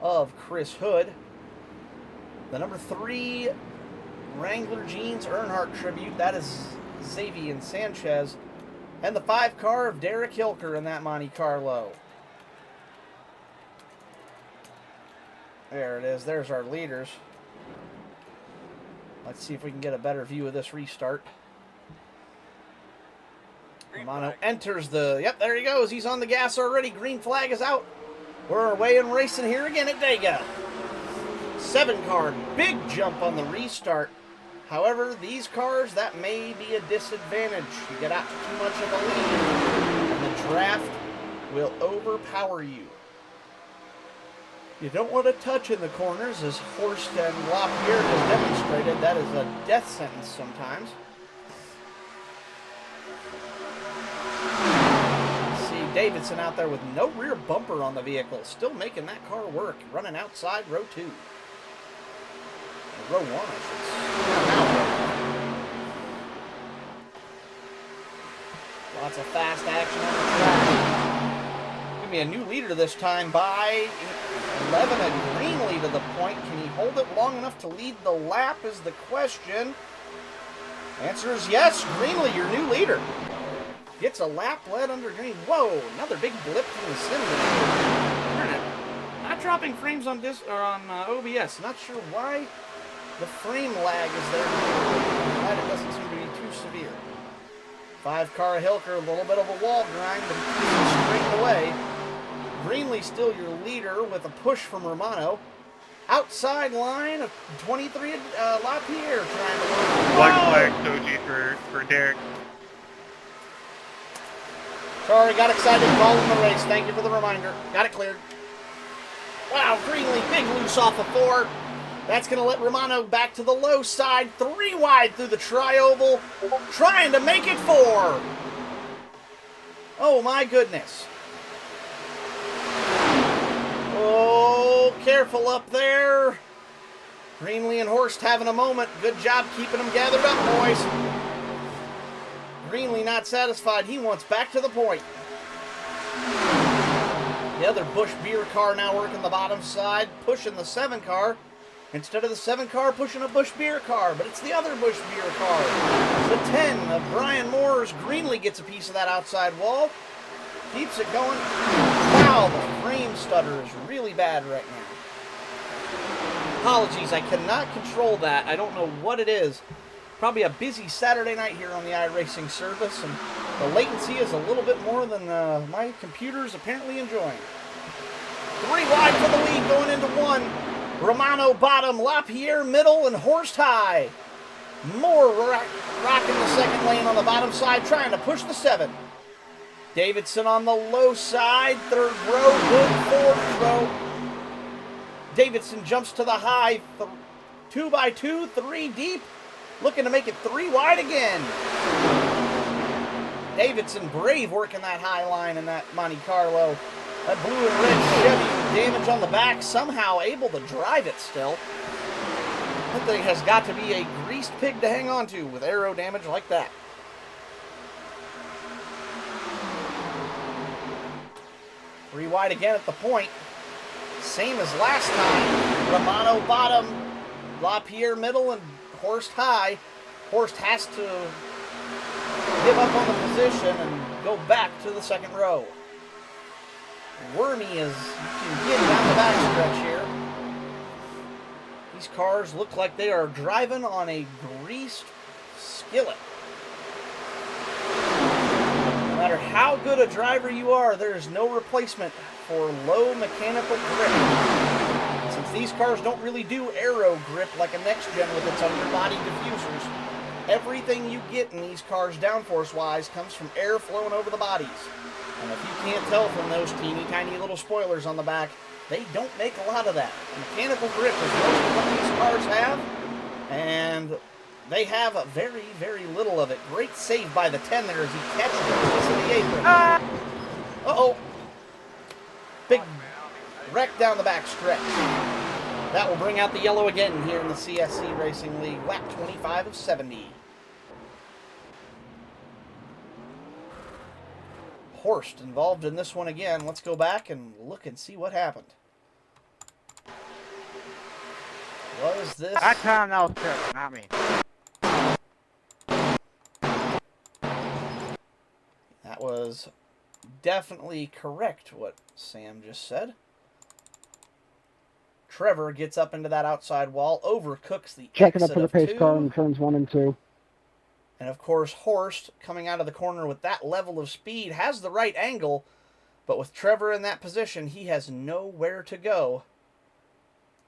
of Chris Hood. The number 3 Wrangler Jeans Earnhardt Tribute, that is Xavier Sanchez. And the 5 car of Derek Hilker in that Monte Carlo. There it is. There's our leaders. Let's see if we can get a better view of this restart. Romano enters the... Yep, there he goes. He's on the gas already. Green flag is out. We're away and racing here again at Dega. 7 car. Big jump on the restart. However, these cars, that may be a disadvantage. You get out to too much of a lead, and the draft will overpower you. You don't want to touch in the corners, as Horst and LaPierre has demonstrated. That is a death sentence sometimes. See Davidson out there with no rear bumper on the vehicle, still making that car work, running outside row 2. Or row 1, I should say. Lots of fast action on the track. Give me a new leader this time by 11, a Greenlee to the point. Can he hold it long enough to lead the lap is the question. Answer is yes. Greenlee, your new leader. Gets a lap led under Green. Whoa, another big blip from the sim. Not dropping frames on OBS. Not sure why the frame lag is there. Glad it doesn't seem to be too severe. 5 car Hilker, a little bit of a wall grind, but he keeps it straight away. Greenlee still your leader with a push from Romano. Outside line of 23 LaPierre trying to work. Black flag, Soji for Derek. Sorry, got excited calling the race. Thank you for the reminder. Got it cleared. Wow, Greenlee big loose off of 4. That's going to let Romano back to the low side. 3 wide through the tri-oval. Trying to make it 4. Oh, my goodness. Oh, careful up there. Greenlee and Horst having a moment. Good job keeping them gathered up, boys. Greenlee not satisfied. He wants back to the point. The other Busch beer car now working the bottom side, pushing the 7 car. Instead of the 7 car pushing a Busch beer car, but it's the other Busch beer car. The 10 of Brian Moore's Greenlee gets a piece of that outside wall. Keeps it going. Wow, the frame stutter is really bad right now. Apologies, I cannot control that. I don't know what it is. Probably a busy Saturday night here on the iRacing service, and the latency is a little bit more than my computer is apparently enjoying. 3 wide for the lead going into 1. Romano bottom, LaPierre middle, and Horst high. Moore rocking the second lane on the bottom side, trying to push the 7. Davidson on the low side, 3rd row, Hood 4th row. Davidson jumps to the high, 2 by 2, 3 deep, looking to make it 3 wide again. Davidson brave working that high line in that Monte Carlo. That blue and red Chevy with damage on the back, somehow able to drive it still. That thing has got to be a greased pig to hang on to with aero damage like that. 3 wide again at the point. Same as last time. Romano bottom, LaPierre middle, and Horst high. Horst has to give up on the position and go back to the second row. Wormy is, you can get down the backstretch here. These cars look like they are driving on a greased skillet. No matter how good a driver you are, there is no replacement for low mechanical grip. Since these cars don't really do aero grip like a next gen with its underbody diffusers, everything you get in these cars downforce-wise comes from air flowing over the bodies. And if you can't tell from those teeny tiny little spoilers on the back, they don't make a lot of that. Mechanical grip is most of what these cars have, and they have a very, very little of it. Great save by the 10 there as he catches it to the apron. Uh-oh. Big wreck down the back stretch. That will bring out the yellow again here in the CSC Racing League. Lap 25 of 70. Horst involved in this one again. Let's go back and look and see what happened. Was this... That time that was Trevor, not me. That was definitely correct what Sam just said. Trevor gets up into that outside wall, overcooks the Checking exit up for the of pace 2. car in turns 1 and 2. And of course, Horst, coming out of the corner with that level of speed, has the right angle, but with Trevor in that position, he has nowhere to go.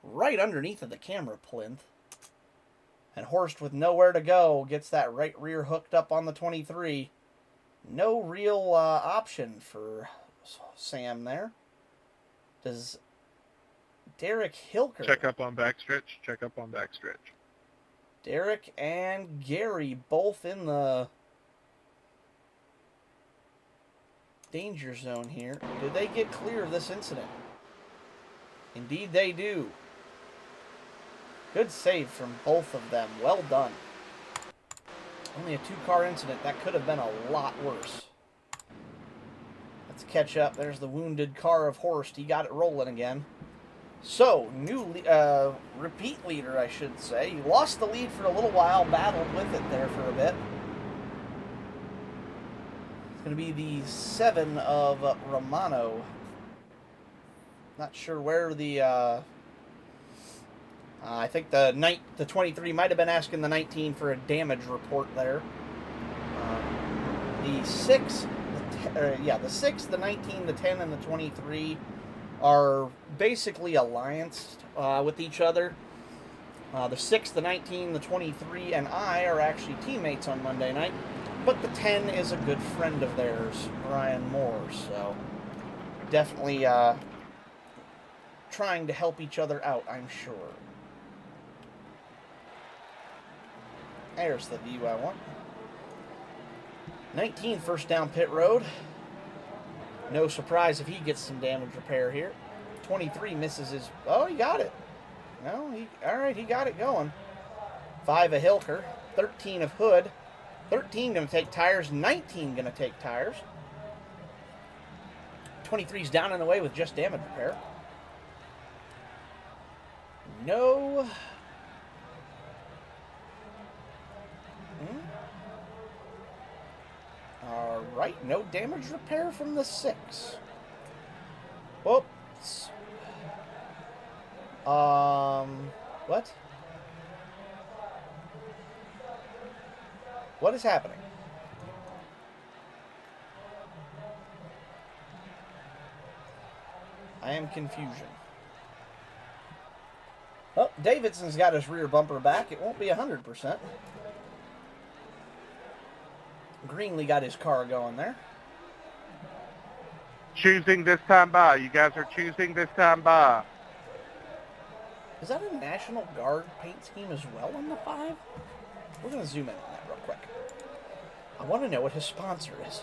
Right underneath of the camera plinth. And Horst, with nowhere to go, gets that right rear hooked up on the 23. No real option for Sam there. Does Derek Hilker... Check up on backstretch. Check up on backstretch. Derek and Gary both in the danger zone here. Do they get clear of this incident? Indeed they do. Good save from both of them. Well done. Only a 2-car incident. That could have been a lot worse. Let's catch up. There's the wounded car of Horst. He got it rolling again. So, new repeat leader, I should say. He lost the lead for a little while, battled with it there for a bit. It's going to be the 7 of Romano. Not sure where the... I think the 23 might have been asking the 19 for a damage report there. The 6, the 6, the 19, the 10, and the 23 are basically allianced with each other. The 6, the 19, the 23, and I are actually teammates on Monday night. But the 10 is a good friend of theirs, Brian Moore. So definitely trying to help each other out, I'm sure. There's the view I want. 19 first down pit road. No surprise if he gets some damage repair here. 23 misses his... Oh, he got it. No, all right, he got it going. 5 of Hilker. 13 of Hood. 13 going to take tires. 19 going to take tires. 23's down and away with just damage repair. No... All right, no damage repair from the 6. Whoops. What? What is happening? I am confusion. Oh, Davidson's got his rear bumper back. It won't be 100%. Greenlee got his car going there. Choosing this time by. You guys are choosing this time by. Is that a National Guard paint scheme as well on the 5? We're going to zoom in on that real quick. I want to know what his sponsor is.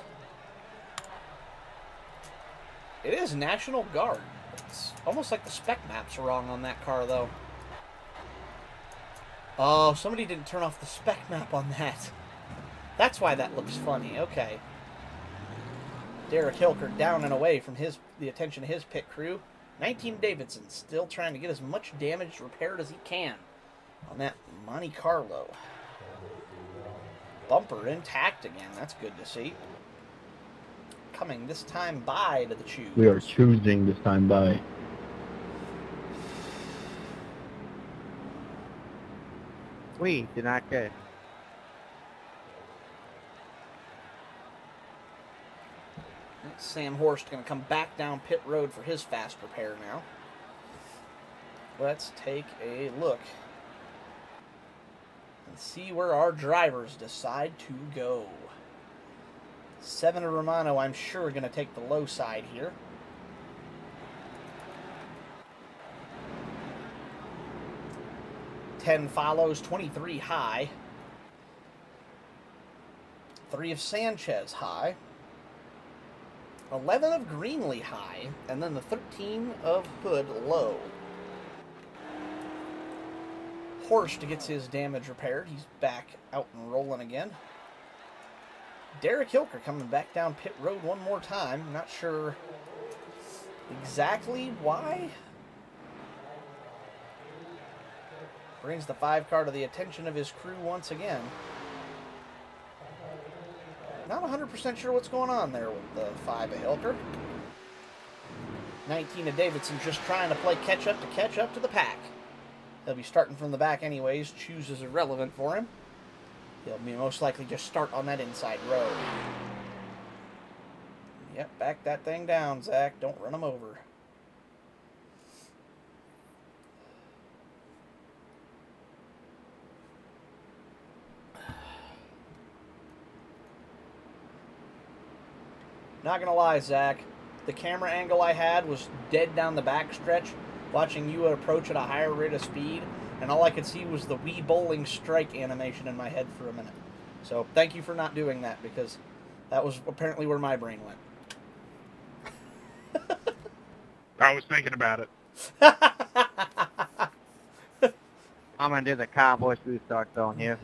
It is National Guard. It's almost like the spec map's wrong on that car, though. Oh, somebody didn't turn off the spec map on that. That's why that looks funny. Okay. Derek Hilker down and away from the attention of his pit crew. 19 Davidson still trying to get as much damage repaired as he can on that Monte Carlo. Bumper intact again. That's good to see. Coming this time by to the choose. We are choosing this time by. We did not get. Sam Horst going to come back down pit road for his fast repair now. Let's take a look and see where our drivers decide to go. Seven of Romano, I'm sure, going to take the low side here. Ten follows, 23 high. 3 of Sanchez high. 11 of Greenlee high, and then the 13 of Hood low. Horst gets his damage repaired. He's back out and rolling again. Derek Hilker coming back down pit road one more time. Not sure exactly why. Brings the 5 car to the attention of his crew once again. Not 100% sure what's going on there with the 5 of Hilker. 19 of Davidson just trying to play catch up to the pack. He'll be starting from the back anyways. Choose is irrelevant for him. He'll be most likely just start on that inside road. Yep, back that thing down, Zach. Don't run him over. Not gonna lie, Zach, the camera angle I had was dead down the back stretch, watching you approach at a higher rate of speed, and all I could see was the Wii Bowling Strike animation in my head for a minute. So thank you for not doing that, because that was apparently where my brain went. I was thinking about it. I'm gonna do the Cowboys restart zone here.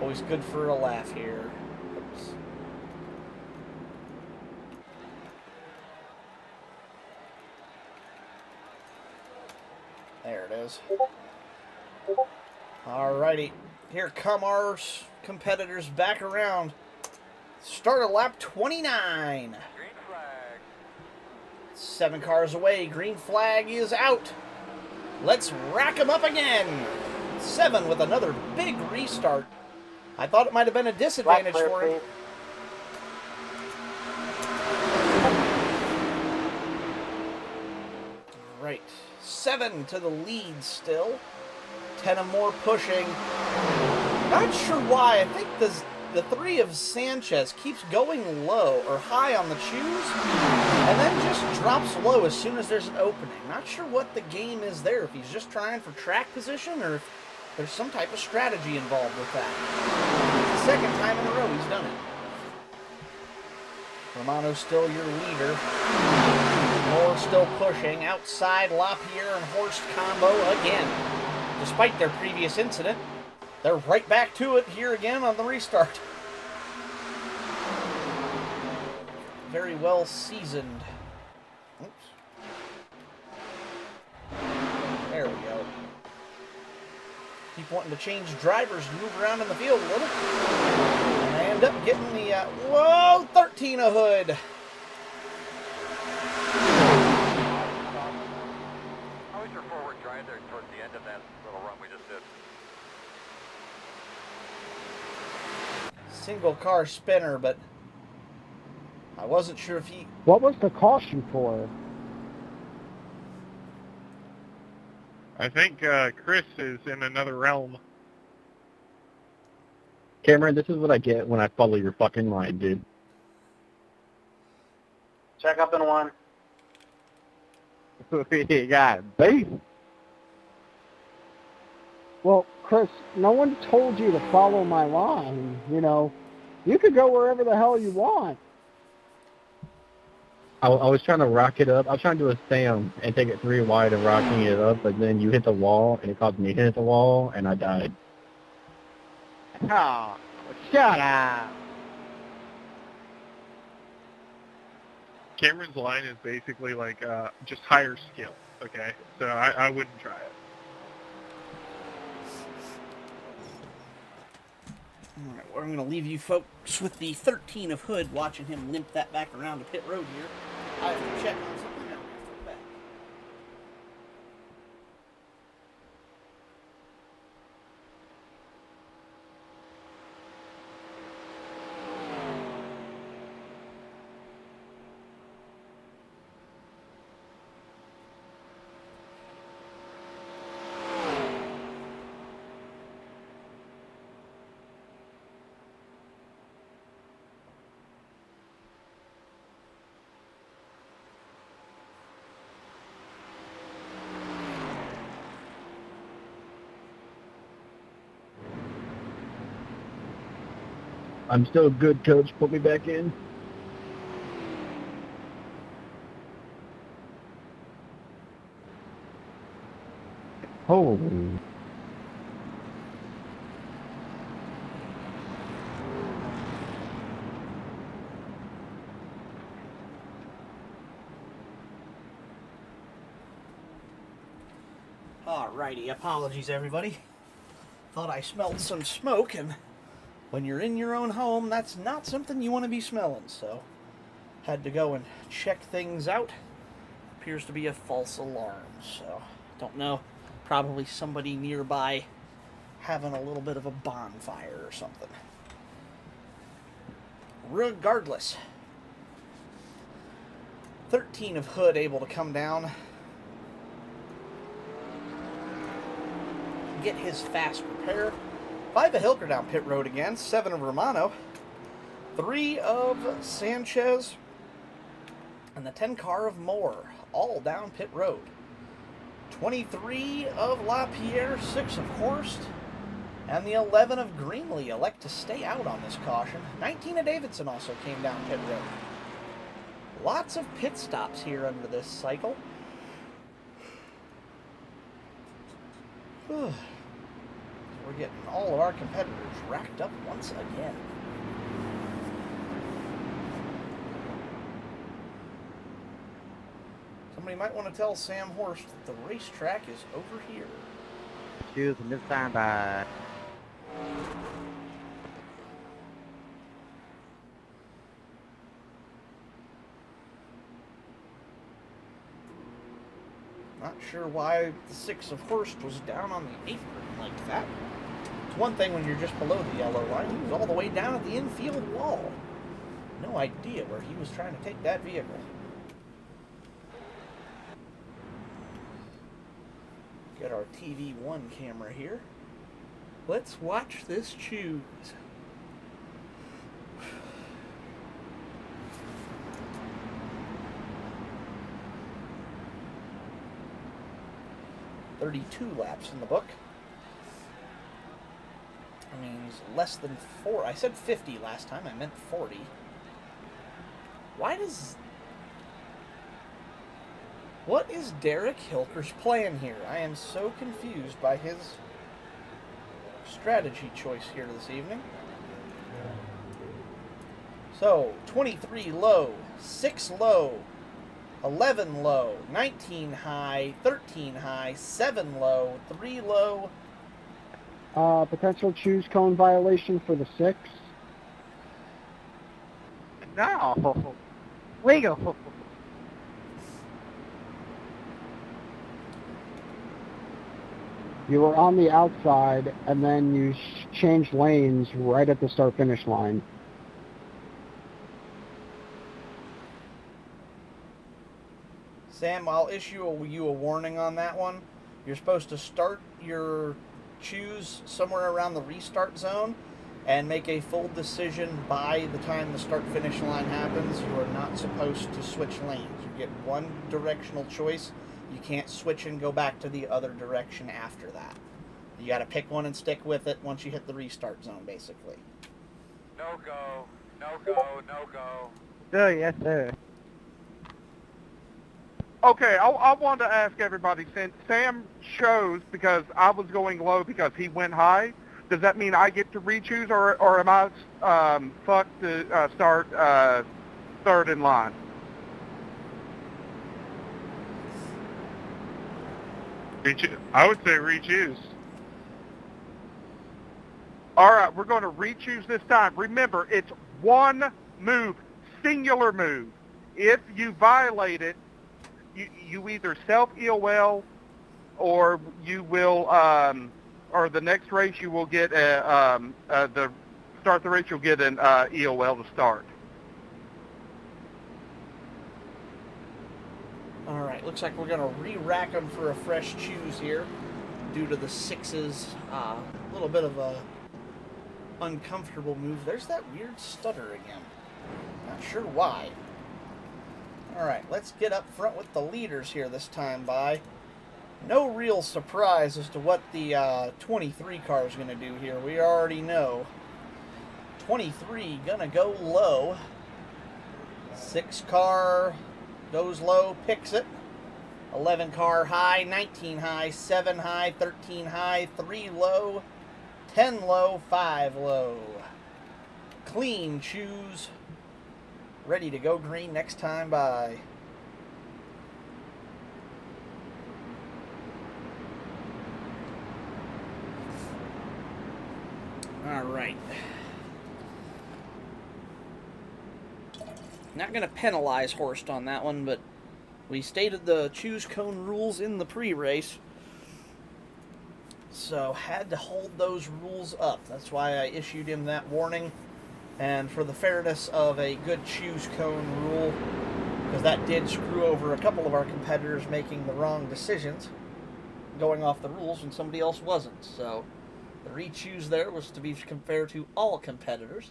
Always good for a laugh here. Oops. There it is. Alrighty, here come our competitors back around. Start at lap 29. Green flag. 7 cars away. Green flag is out. Let's rack them up again. 7 with another big restart. I thought it might have been a disadvantage for him. All right, 7 to the lead still. 10 or more pushing. Not sure why. I think the 3 of Sanchez keeps going low or high on the choose and then just drops low as soon as there's an opening. Not sure what the game is there, if he's just trying for track position or if there's some type of strategy involved with that. It's the second time in a row he's done it. Romano's still your leader. Moore still pushing. Outside, LaPierre and Horst combo again. Despite their previous incident, they're right back to it here again on the restart. Very well seasoned. Oops. There we go. Keep wanting to change drivers to move around in the field a little. And I end up getting the, whoa, 13 a Hood. How was your forward drive there towards the end of that little run we just did? Single car spinner, but I wasn't sure if he... What was the caution for? I think Chris is in another realm. Cameron, this is what I get when I follow your fucking line, dude. Check up in 1. You got beef. Well, Chris, no one told you to follow my line. You know, you could go wherever the hell you want. I was trying to rock it up. I was trying to do a Sam and take it 3 wide and rocking it up, but then you hit the wall, and it caused me to hit the wall, and I died. Oh, Shut yeah. Cameron's line is basically like just higher skill. Okay, so I wouldn't try it. All right, well, I'm going to leave you folks with the 13 of Hood, watching him limp that back around to pit road here. I have to check on something now. Back. I'm still good, coach. Put me back in. Holy. Alrighty, apologies everybody. Thought I smelled some smoke, and when you're in your own home, that's not something you want to be smelling, so had to go and check things out. Appears to be a false alarm, so don't know. Probably somebody nearby having a little bit of a bonfire or something. Regardless, 13 of Hood able to come down, get his fast repair. 5 of Hilker down pit road again. 7 of Romano. 3 of Sanchez. And the 10 car of Moore. All down pit road. 23 of LaPierre. 6 of Horst. And the 11 of Greenlee elect to stay out on this caution. 19 of Davidson also came down pit road. Lots of pit stops here under this cycle. We're getting all of our competitors racked up once again. Somebody might want to tell Sam Horst that the racetrack is over here. Choose a new standby. Not sure why the 6 of Horst was down on the apron like that. It's one thing when you're just below the yellow line. He was all the way down at the infield wall. No idea where he was trying to take that vehicle. Get our TV1 camera here. Let's watch this choose. .32 laps in the book. That means less than 4. I said 50 last time. I meant 40. What is Derek Hilker's plan here? I am so confused by his strategy choice here this evening. So, 23 low, 6 low, 11 low, 19 high, 13 high, 7 low, 3 low. Potential choose cone violation for the 6. No. Legal. You were on the outside, and then you changed lanes right at the start-finish line. Sam, I'll issue you a warning on that one. You're supposed to start your choose somewhere around the restart zone and make a full decision by the time the start-finish line happens. You are not supposed to switch lanes. You get one directional choice. You can't switch and go back to the other direction after that. You got to pick one and stick with it once you hit the restart zone, basically. No go, no go, no go. Oh, yes, sir. Okay, I wanted to ask everybody, since Sam chose because I was going low because he went high, does that mean I get to re-choose, or am I fucked to start third in line? I would say re-choose. All right, we're going to re-choose this time. Remember, it's one move, singular move. If you violate it, you either self-EOL or you will, or the next race you will get the start the race you'll get an EOL to start. All right, looks like we're going to re-rack them for a fresh choose here due to the sixes. A little bit of a uncomfortable move. There's that weird stutter again. Not sure why. All right, let's get up front with the leaders here this time by. No real surprise as to what the 23 car is going to do here. We already know. 23 going to go low. 6 car goes low, picks it. 11 car high, 19 high, 7 high, 13 high, 3 low, 10 low, 5 low. Clean choose. Ready to go green next time by. All right. Not going to penalize Horst on that one, but we stated the choose cone rules in the pre-race. So had to hold those rules up. That's why I issued him that warning. And for the fairness of a good choose cone rule, because that did screw over a couple of our competitors making the wrong decisions, going off the rules when somebody else wasn't. So the re-choose there was to be fair to all competitors,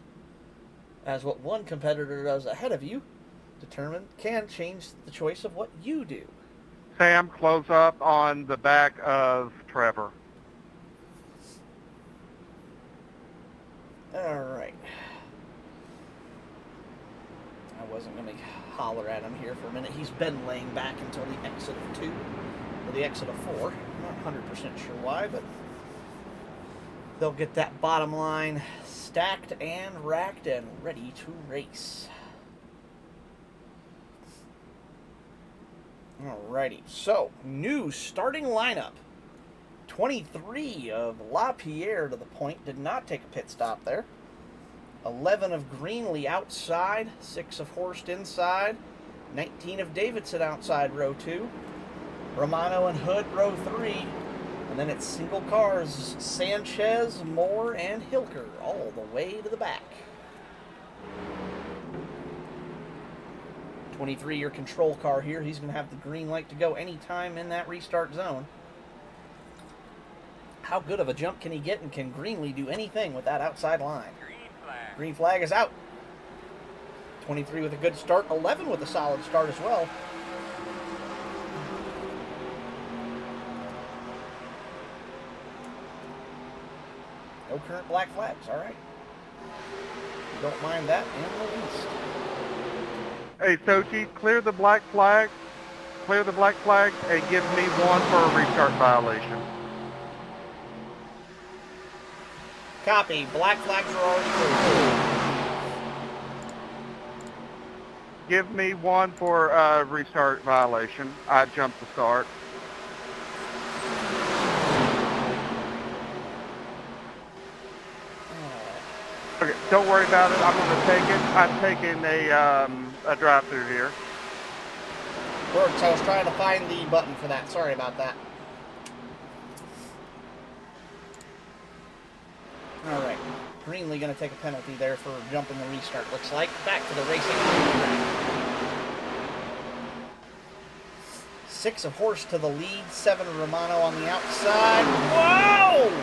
as what one competitor does ahead of you can change the choice of what you do. Sam, close up on the back of Trevor. All right. I wasn't going to holler at him here for a minute. He's been laying back until the exit of 2, or the exit of 4. I'm not 100% sure why, but they'll get that bottom line stacked and racked and ready to race. Alrighty, so new starting lineup. 23 of LaPierre to the point, did not take a pit stop there. 11 of Greenlee outside, 6 of Horst inside, 19 of Davidson outside row 2, Romano and Hood row 3, and then it's single cars, Sanchez, Moore, and Hilker all the way to the back. 23, your control car here. He's going to have the green light to go anytime in that restart zone. How good of a jump can he get, and can Greenlee do anything with that outside line? Green flag is out. 23 with a good start. 11 with a solid start as well. No current black flags. All right. Don't mind that in the least. Hey, Sochi, clear the black flag. Clear the black flag and give me one for a restart violation. Copy. Black flags are already cleared. Give me one for a restart violation. I jumped the start. Okay, don't worry about it. I'm going to take it. I'm taking a drive-through here. Works. I was trying to find the button for that. Sorry about that. All right. Greenlee going to take a penalty there for jumping the restart, looks like. Back to the racing. 6 of Horst to the lead. 7 of Romano on the outside. Whoa!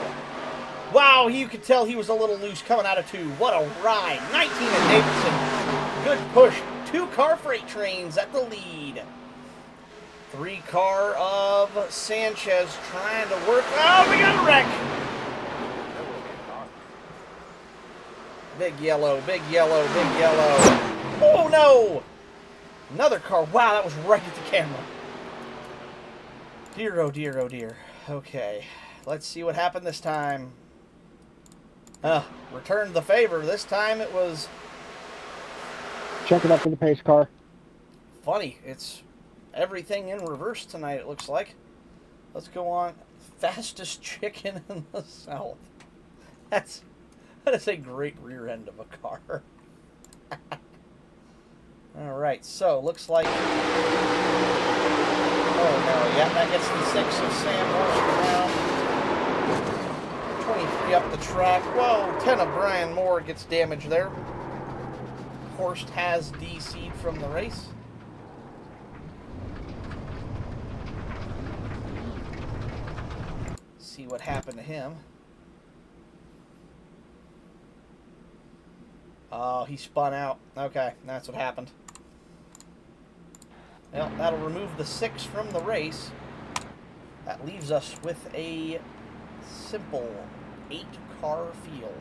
Wow, you could tell he was a little loose coming out of 2. What a ride. 19 of Davidson. Good push. 2 car freight trains at the lead. 3 car of Sanchez trying to work. Oh, we got a wreck. Big yellow, big yellow, big yellow. Oh, no. Another car. Wow, that was right at the camera. Dear, oh dear, oh dear. Okay, let's see what happened this time. Returned the favor. This time it was Check it up for the pace car. funny. It's everything in reverse tonight, it looks like. Let's go on. Fastest chicken in the South. That is a great rear end of a car. Alright, so looks like... Oh no, yeah, that gets the 6 of Sam Horst around. 23 up the track. Whoa, 10 of Brian Moore gets damage there. Horst has DC'd from the race. See what happened to him. Oh, he spun out. Okay, that's what happened. Well, that'll remove the 6 from the race. That leaves us with a simple 8-car field,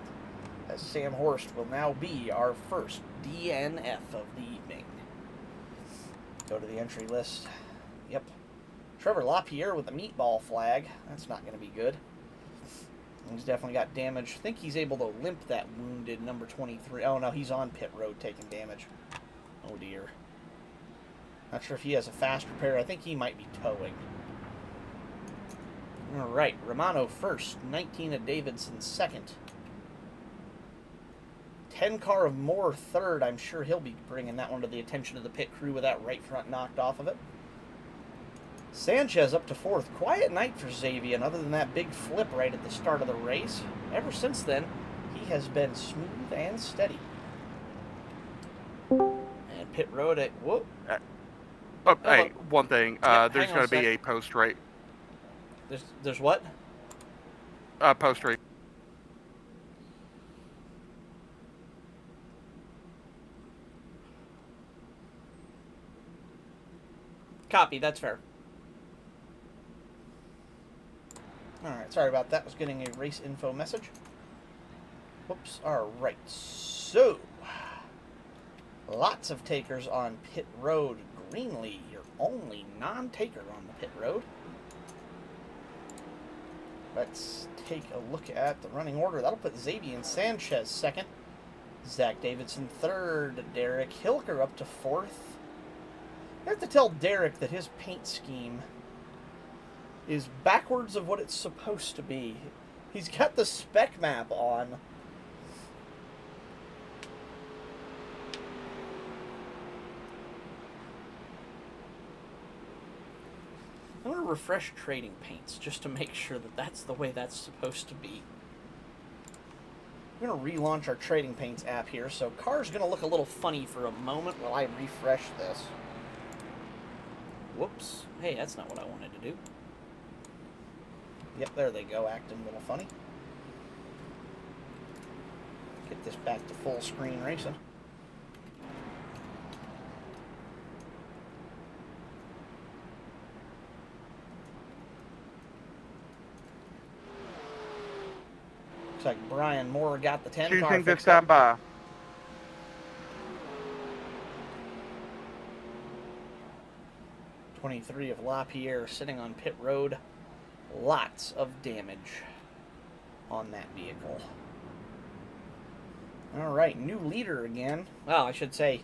as Sam Horst will now be our first DNF of the evening. Go to the entry list. Yep. Trevor LaPierre with the meatball flag. That's not going to be good. He's definitely got damage. I think he's able to limp that wounded number 23. Oh, no, he's on pit road taking damage. Oh, dear. Not sure if he has a fast repair. I think he might be towing. All right, Romano first. 19 of Davidson second. 10 car of Moore third. I'm sure he'll be bringing that one to the attention of the pit crew with that right front knocked off of it. Sanchez up to fourth. Quiet night for Xavier, other than that big flip right at the start of the race. Ever since then, he has been smooth and steady. And pit road at... Whoop. Hey, one thing. Yep, There's hang on going a to be sec. a post-race. There's what? Post-race. Copy, that's fair. Alright, sorry about that. I was getting a race info message. Whoops. Alright, so... lots of takers on pit road. Greenlee, your only non-taker on the pit road. Let's take a look at the running order. That'll put Xavier Sanchez second. Zach Davidson third. Derek Hilker up to fourth. I have to tell Derek that his paint scheme is backwards of what it's supposed to be. He's got the spec map on. I'm going to refresh trading paints just to make sure that that's the way that's supposed to be. I'm going to relaunch our trading paints app here, so car's going to look a little funny for a moment while I refresh this. Whoops. Hey, that's not what I wanted to do. Yep, there they go, acting a little funny. Get this back to full screen racing. Looks like Brian Moore got the 10 car Choosing this fixed up. time by. 23 of LaPierre sitting on pit road. Lots of damage on that vehicle. All right, new leader again. Well, I should say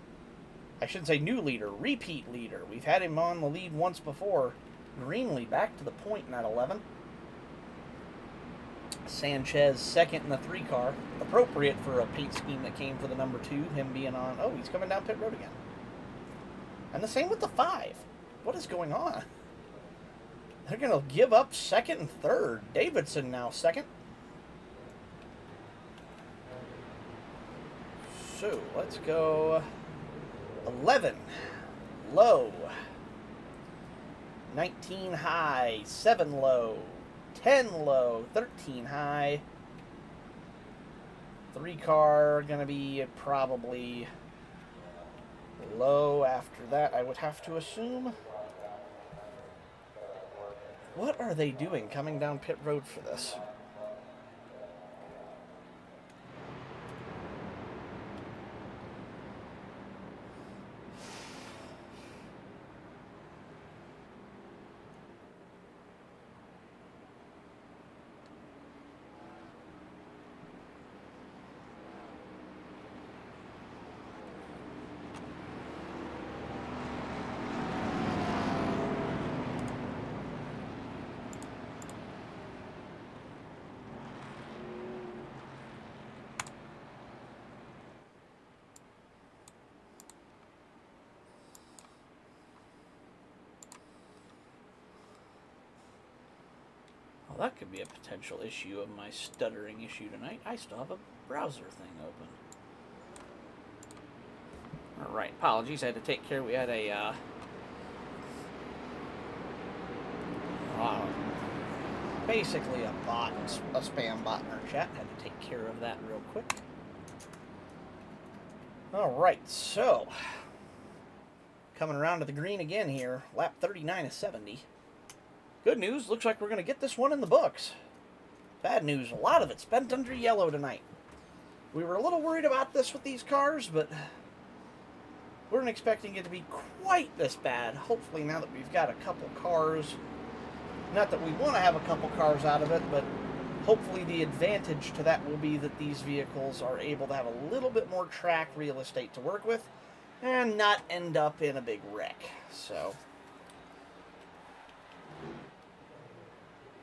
new leader, repeat leader. We've had him on the lead once before. Greenlee back to the point in that 11. Sanchez second in the 3 car. Appropriate for a paint scheme that came for the number 2, him being on... Oh, he's coming down pit road again. And the same with the 5. What is going on? They're going to give up second and third. Davidson now second. So, let's go 11 low, 19 high, 7 low, 10 low, 13 high. 3 car going to be probably low after that, I would have to assume. What are they doing coming down pit road for this? Well, that could be a potential issue of my stuttering issue tonight. I still have a browser thing open. Alright, apologies, I had to take care. We had a, basically a bot, a spam bot in our chat. Had to take care of that real quick. Alright, so, coming around to the green again here, lap 39 of 70. Good news, looks like we're going to get this one in the books. Bad news, a lot of it spent under yellow tonight. We were a little worried about this with these cars, but weren't expecting it to be quite this bad. Hopefully now that we've got a couple cars, not that we want to have a couple cars out of it, but hopefully the advantage to that will be that these vehicles are able to have a little bit more track real estate to work with and not end up in a big wreck. So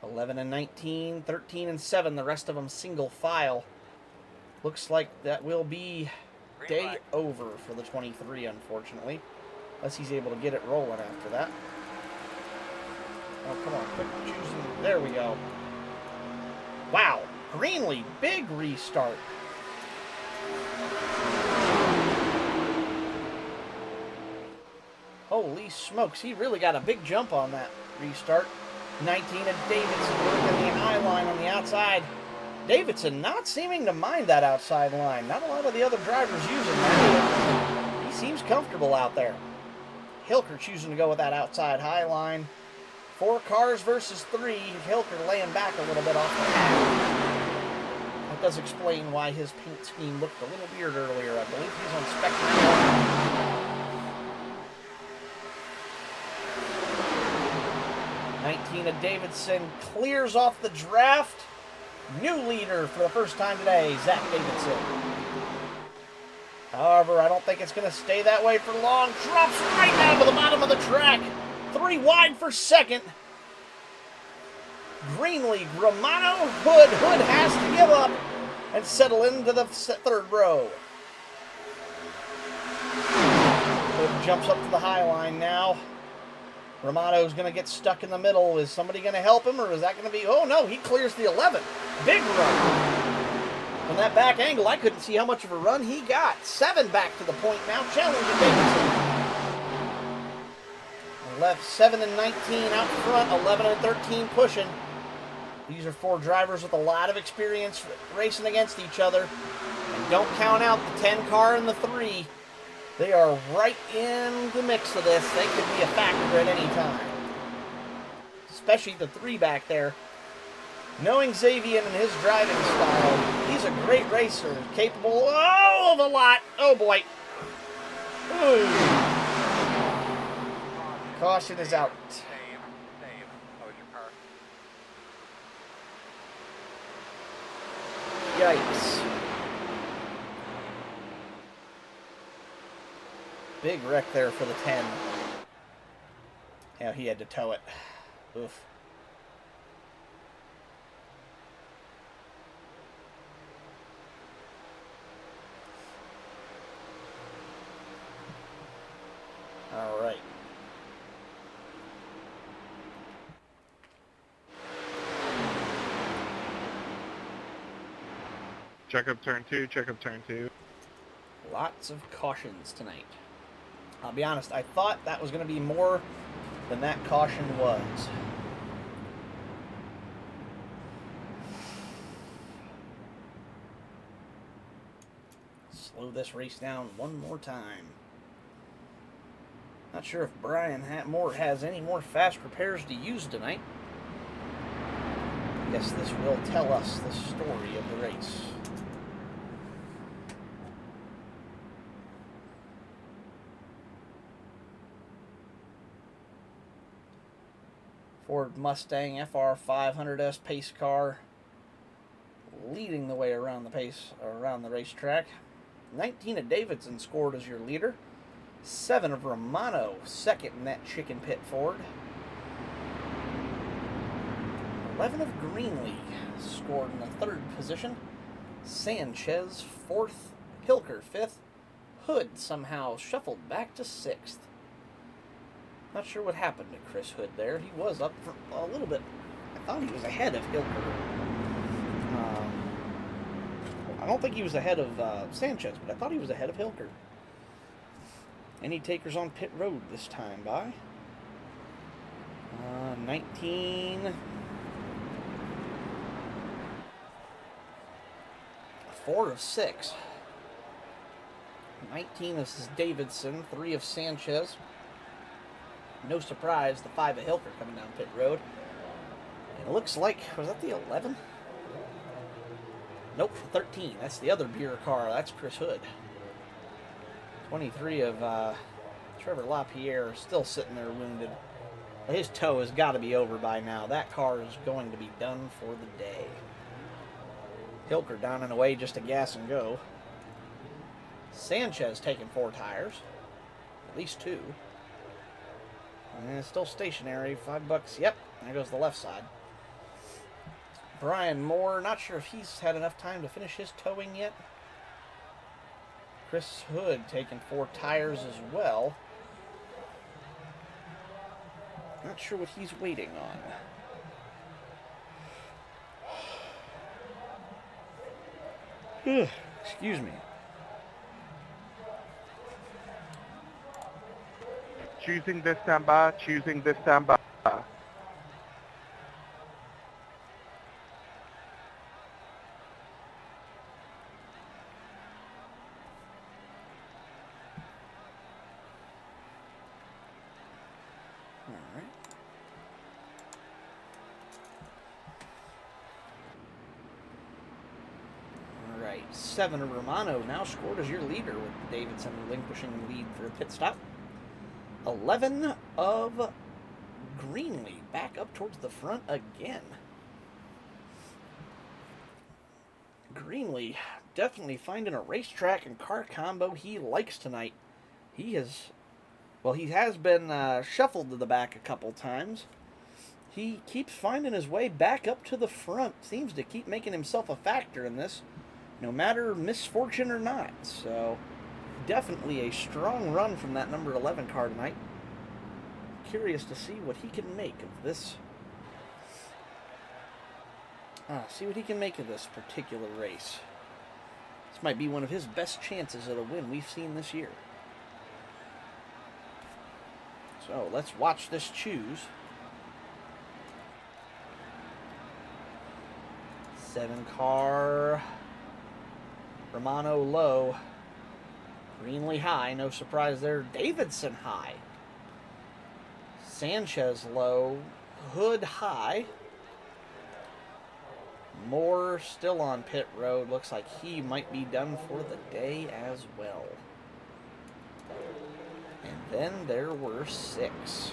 11 and 19, 13 and 7, the rest of them single file. Looks like that will be day over for the 23, unfortunately. Unless he's able to get it rolling after that. Oh, come on, quick choosing. There we go. Wow, Greenlee, big restart. Holy smokes, he really got a big jump on that restart. 19 of Davidson working the eye line on the outside. Davidson not seeming to mind that outside line. Not a lot of the other drivers using that. He seems comfortable out there. Hilker choosing to go with that outside high line. 4 cars versus 3. Hilker laying back a little bit off the path. That does explain why his paint scheme looked a little weird earlier. I believe he's on spec 19 of Davidson clears off the draft. New leader for the first time today, Zach Davidson. However, I don't think it's going to stay that way for long. Drops right down to the bottom of the track. 3 wide for second. Greenlee, Romano, Hood. Hood has to give up and settle into the third row. Hood jumps up to the high line now. Romano's going to get stuck in the middle. Is somebody going to help him, or is that going to be... Oh, no, he clears the 11. Big run. From that back angle, I couldn't see how much of a run he got. 7 back to the point now, challenging Davidson. Left 7 and 19 out front, 11 and 13 pushing. These are 4 drivers with a lot of experience racing against each other. And don't count out the 10 car and the 3. They are right in the mix of this. They could be a factor at any time. Especially the 3 back there. Knowing Xavier and his driving style, he's a great racer. Capable of a lot. Oh, boy. Ooh. Caution is out. Save. How was your car? Yikes. Big wreck there for the 10. Yeah, he had to tow it. Oof. All right. Check up turn 2, check up turn 2. Lots of cautions tonight. I'll be honest, I thought that was going to be more than that caution was. Slow this race down one more time. Not sure if Brian Moore has any more fast repairs to use tonight. I guess this will tell us the story of the race. Ford Mustang FR 500S pace car, leading the way around the racetrack. 19 of Davidson scored as your leader. 7 of Romano, second in that chicken pit Ford. 11 of Greenlee scored in the 3rd position. Sanchez 4th, Hilker 5th. Hood somehow shuffled back to 6th. Not sure what happened to Chris Hood there. He was up for a little bit. I thought he was ahead of Hilker. I don't think he was ahead of Sanchez, but I thought he was ahead of Hilker. Any takers on pit road this time, by? 19... 4 of 6. 19 is Davidson, 3 of Sanchez. No surprise, the 5 of Hilker coming down pit road. And it looks like, was that the 11? Nope, 13. That's the other beer car. That's Chris Hood. 23 of Trevor LaPierre still sitting there wounded. His tow has got to be over by now. That car is going to be done for the day. Hilker down and away just to gas and go. Sanchez taking 4 tires. At least 2. And it's still stationary. $5. Yep, there goes the left side. Brian Moore, not sure if he's had enough time to finish his towing yet. Chris Hood taking 4 tires as well. Not sure what he's waiting on. Excuse me. Choosing this time by, choosing this time by. Seven Romano now scored as your leader, with Davidson relinquishing the lead for a pit stop. 11 of Greenlee back up towards the front again. Greenlee definitely finding a racetrack and car combo he likes tonight. He has been shuffled to the back a couple times. He keeps finding his way back up to the front. Seems to keep making himself a factor in this, no matter misfortune or not. So, definitely a strong run from that number 11 car tonight. Curious to see what he can make of this. See what he can make of this particular race. This might be one of his best chances at a win we've seen this year. So, let's watch this choose. 7 car... Romano low. Greenlee high. No surprise there. Davidson high. Sanchez low. Hood high. Moore still on pit road. Looks like he might be done for the day as well. And then there were 6.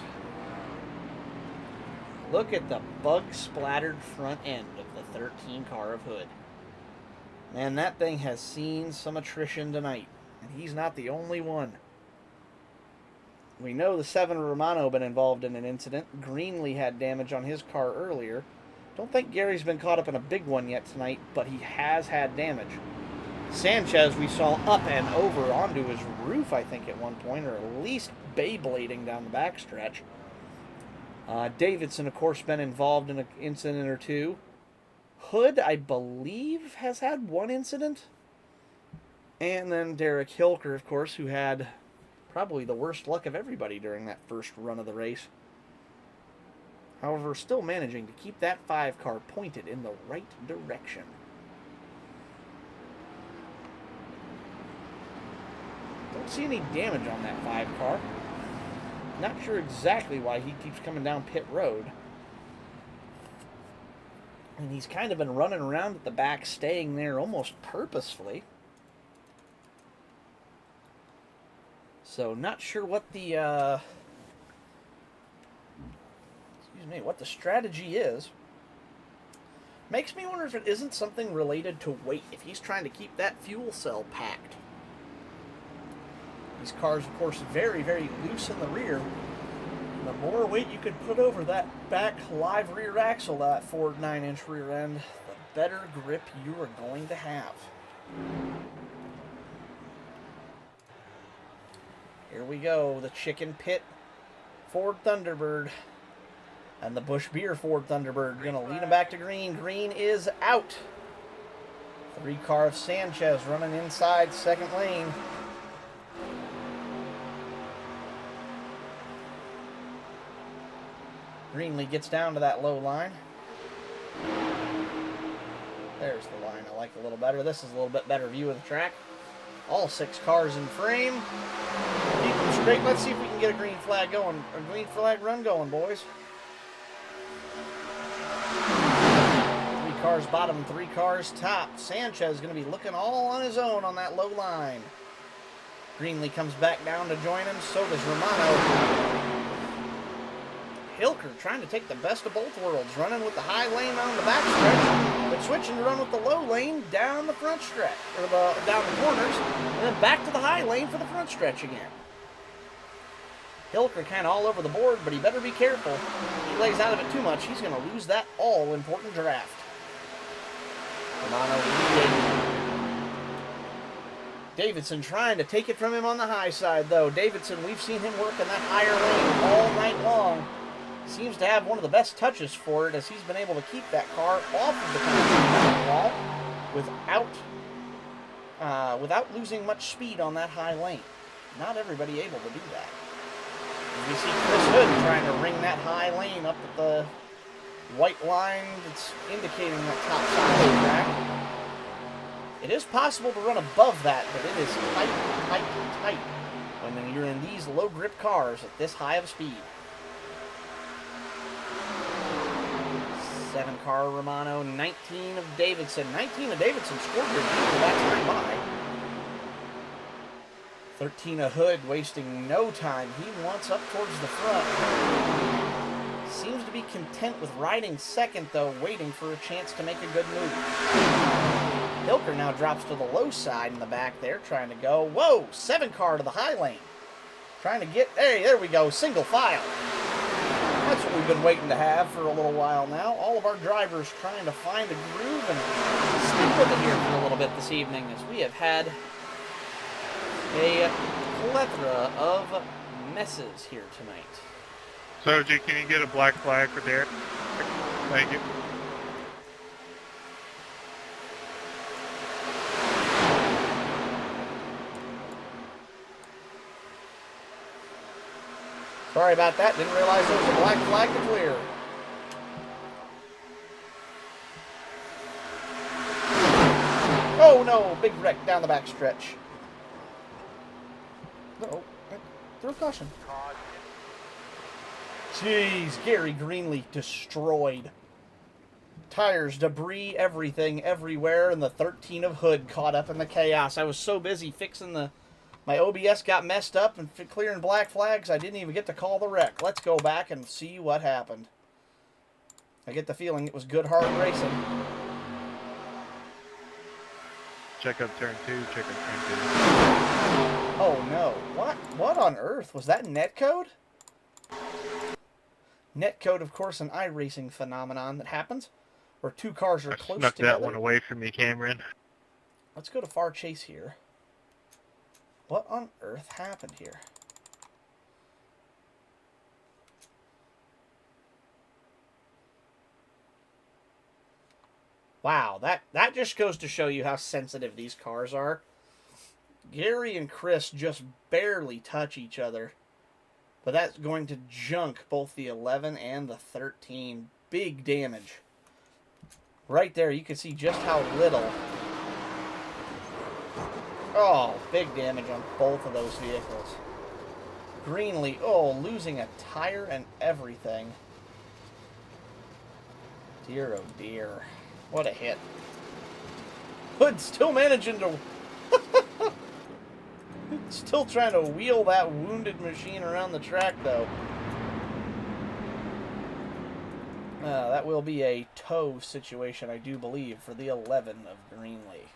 Look at the bug-splattered front end of the 13 car of Hood. Man, that thing has seen some attrition tonight, and he's not the only one. We know the 7 Romano been involved in an incident. Greenlee had damage on his car earlier. Don't think Gary's been caught up in a big one yet tonight, but he has had damage. Sanchez we saw up and over onto his roof, I think, at one point, or at least Beyblading down the backstretch. Davidson, of course, been involved in an incident or 2. Hood, I believe, has had 1 incident. And then Derek Hilker, of course, who had probably the worst luck of everybody during that first run of the race. However, still managing to keep that 5 car pointed in the right direction. Don't see any damage on that 5 car. Not sure exactly why he keeps coming down pit road. And he's kind of been running around at the back, staying there almost purposefully. So not sure what the what the strategy is. Makes me wonder if it isn't something related to weight, if he's trying to keep that fuel cell packed. These cars, of course, very, very loose in the rear. The more weight you could put over that back live rear axle, that Ford 9-inch rear end, the better grip you are going to have. Here we go, the chicken pit Ford Thunderbird. And the Busch Beer Ford Thunderbird going to lead him back to green. Green is out. 3-car of Sanchez running inside second lane. Greenlee gets down to that low line. There's the line I like a little better. This is a little bit better view of the track. All 6 cars in frame. Keep them straight. Let's see if we can get a green flag going. A green flag run going, boys. 3 cars bottom, 3 cars top. Sanchez is going to be looking all on his own on that low line. Greenlee comes back down to join him. So does Romano. Hilker trying to take the best of both worlds, running with the high lane on the back stretch, but switching to run with the low lane down the front stretch, or down the corners, and then back to the high lane for the front stretch again. Hilker kind of all over the board, but he better be careful. If he lays out of it too much, he's going to lose that all-important draft. Romano leading. Davidson trying to take it from him on the high side, though. Davidson, we've seen him work in that higher lane all night long. Seems to have one of the best touches for it, as he's been able to keep that car off of the wall without losing much speed on that high lane. Not everybody able to do that. As we see Chris Hood trying to ring that high lane up at the white line that's indicating that top side of the track. It is possible to run above that, but it is tight when you're in these low grip cars at this high of speed. 7-car Romano, 19 of Davidson. 19 of Davidson scored good. That's very by. 13 of Hood, wasting no time. He wants up towards the front. Seems to be content with riding second, though, waiting for a chance to make a good move. Hilker now drops to the low side in the back there, trying to go. Whoa, 7-car to the high lane. Trying to get, hey, there we go, single file. That's what we've been waiting to have for a little while now. All of our drivers trying to find a groove and stick with it here for a little bit this evening, as we have had a plethora of messes here tonight. Soji, can you get a black flag for Derek? Thank you. Sorry about that. Didn't realize there was a black flag to clear. Oh no, big wreck down the back stretch. Uh-oh. Throw caution. Jeez, Gary Greenlee destroyed. Tires, debris, everything, everywhere, and the 13 of Hood caught up in the chaos. I was so busy fixing my OBS got messed up and clearing black flags, I didn't even get to call the wreck. Let's go back and see what happened. I get the feeling it was good, hard racing. Check up turn 2, check up turn 2. Oh no, what on earth? Was that netcode? Netcode, of course, an iRacing phenomenon that happens, where 2 cars are close Snuck together. that one away from me, Cameron. Let's go to Far Chase here. What on earth happened here? Wow, that just goes to show you how sensitive these cars are. Gary and Chris just barely touch each other. But that's going to junk both the 11 and the 13. Big damage. Right there, you can see just how little. Oh, big damage on both of those vehicles. Greenlee, oh, losing a tire and everything. Dear, oh dear. What a hit. Hood still managing to... Still trying to wheel that wounded machine around the track, though. That will be a tow situation, I do believe, for the 11 of Greenlee.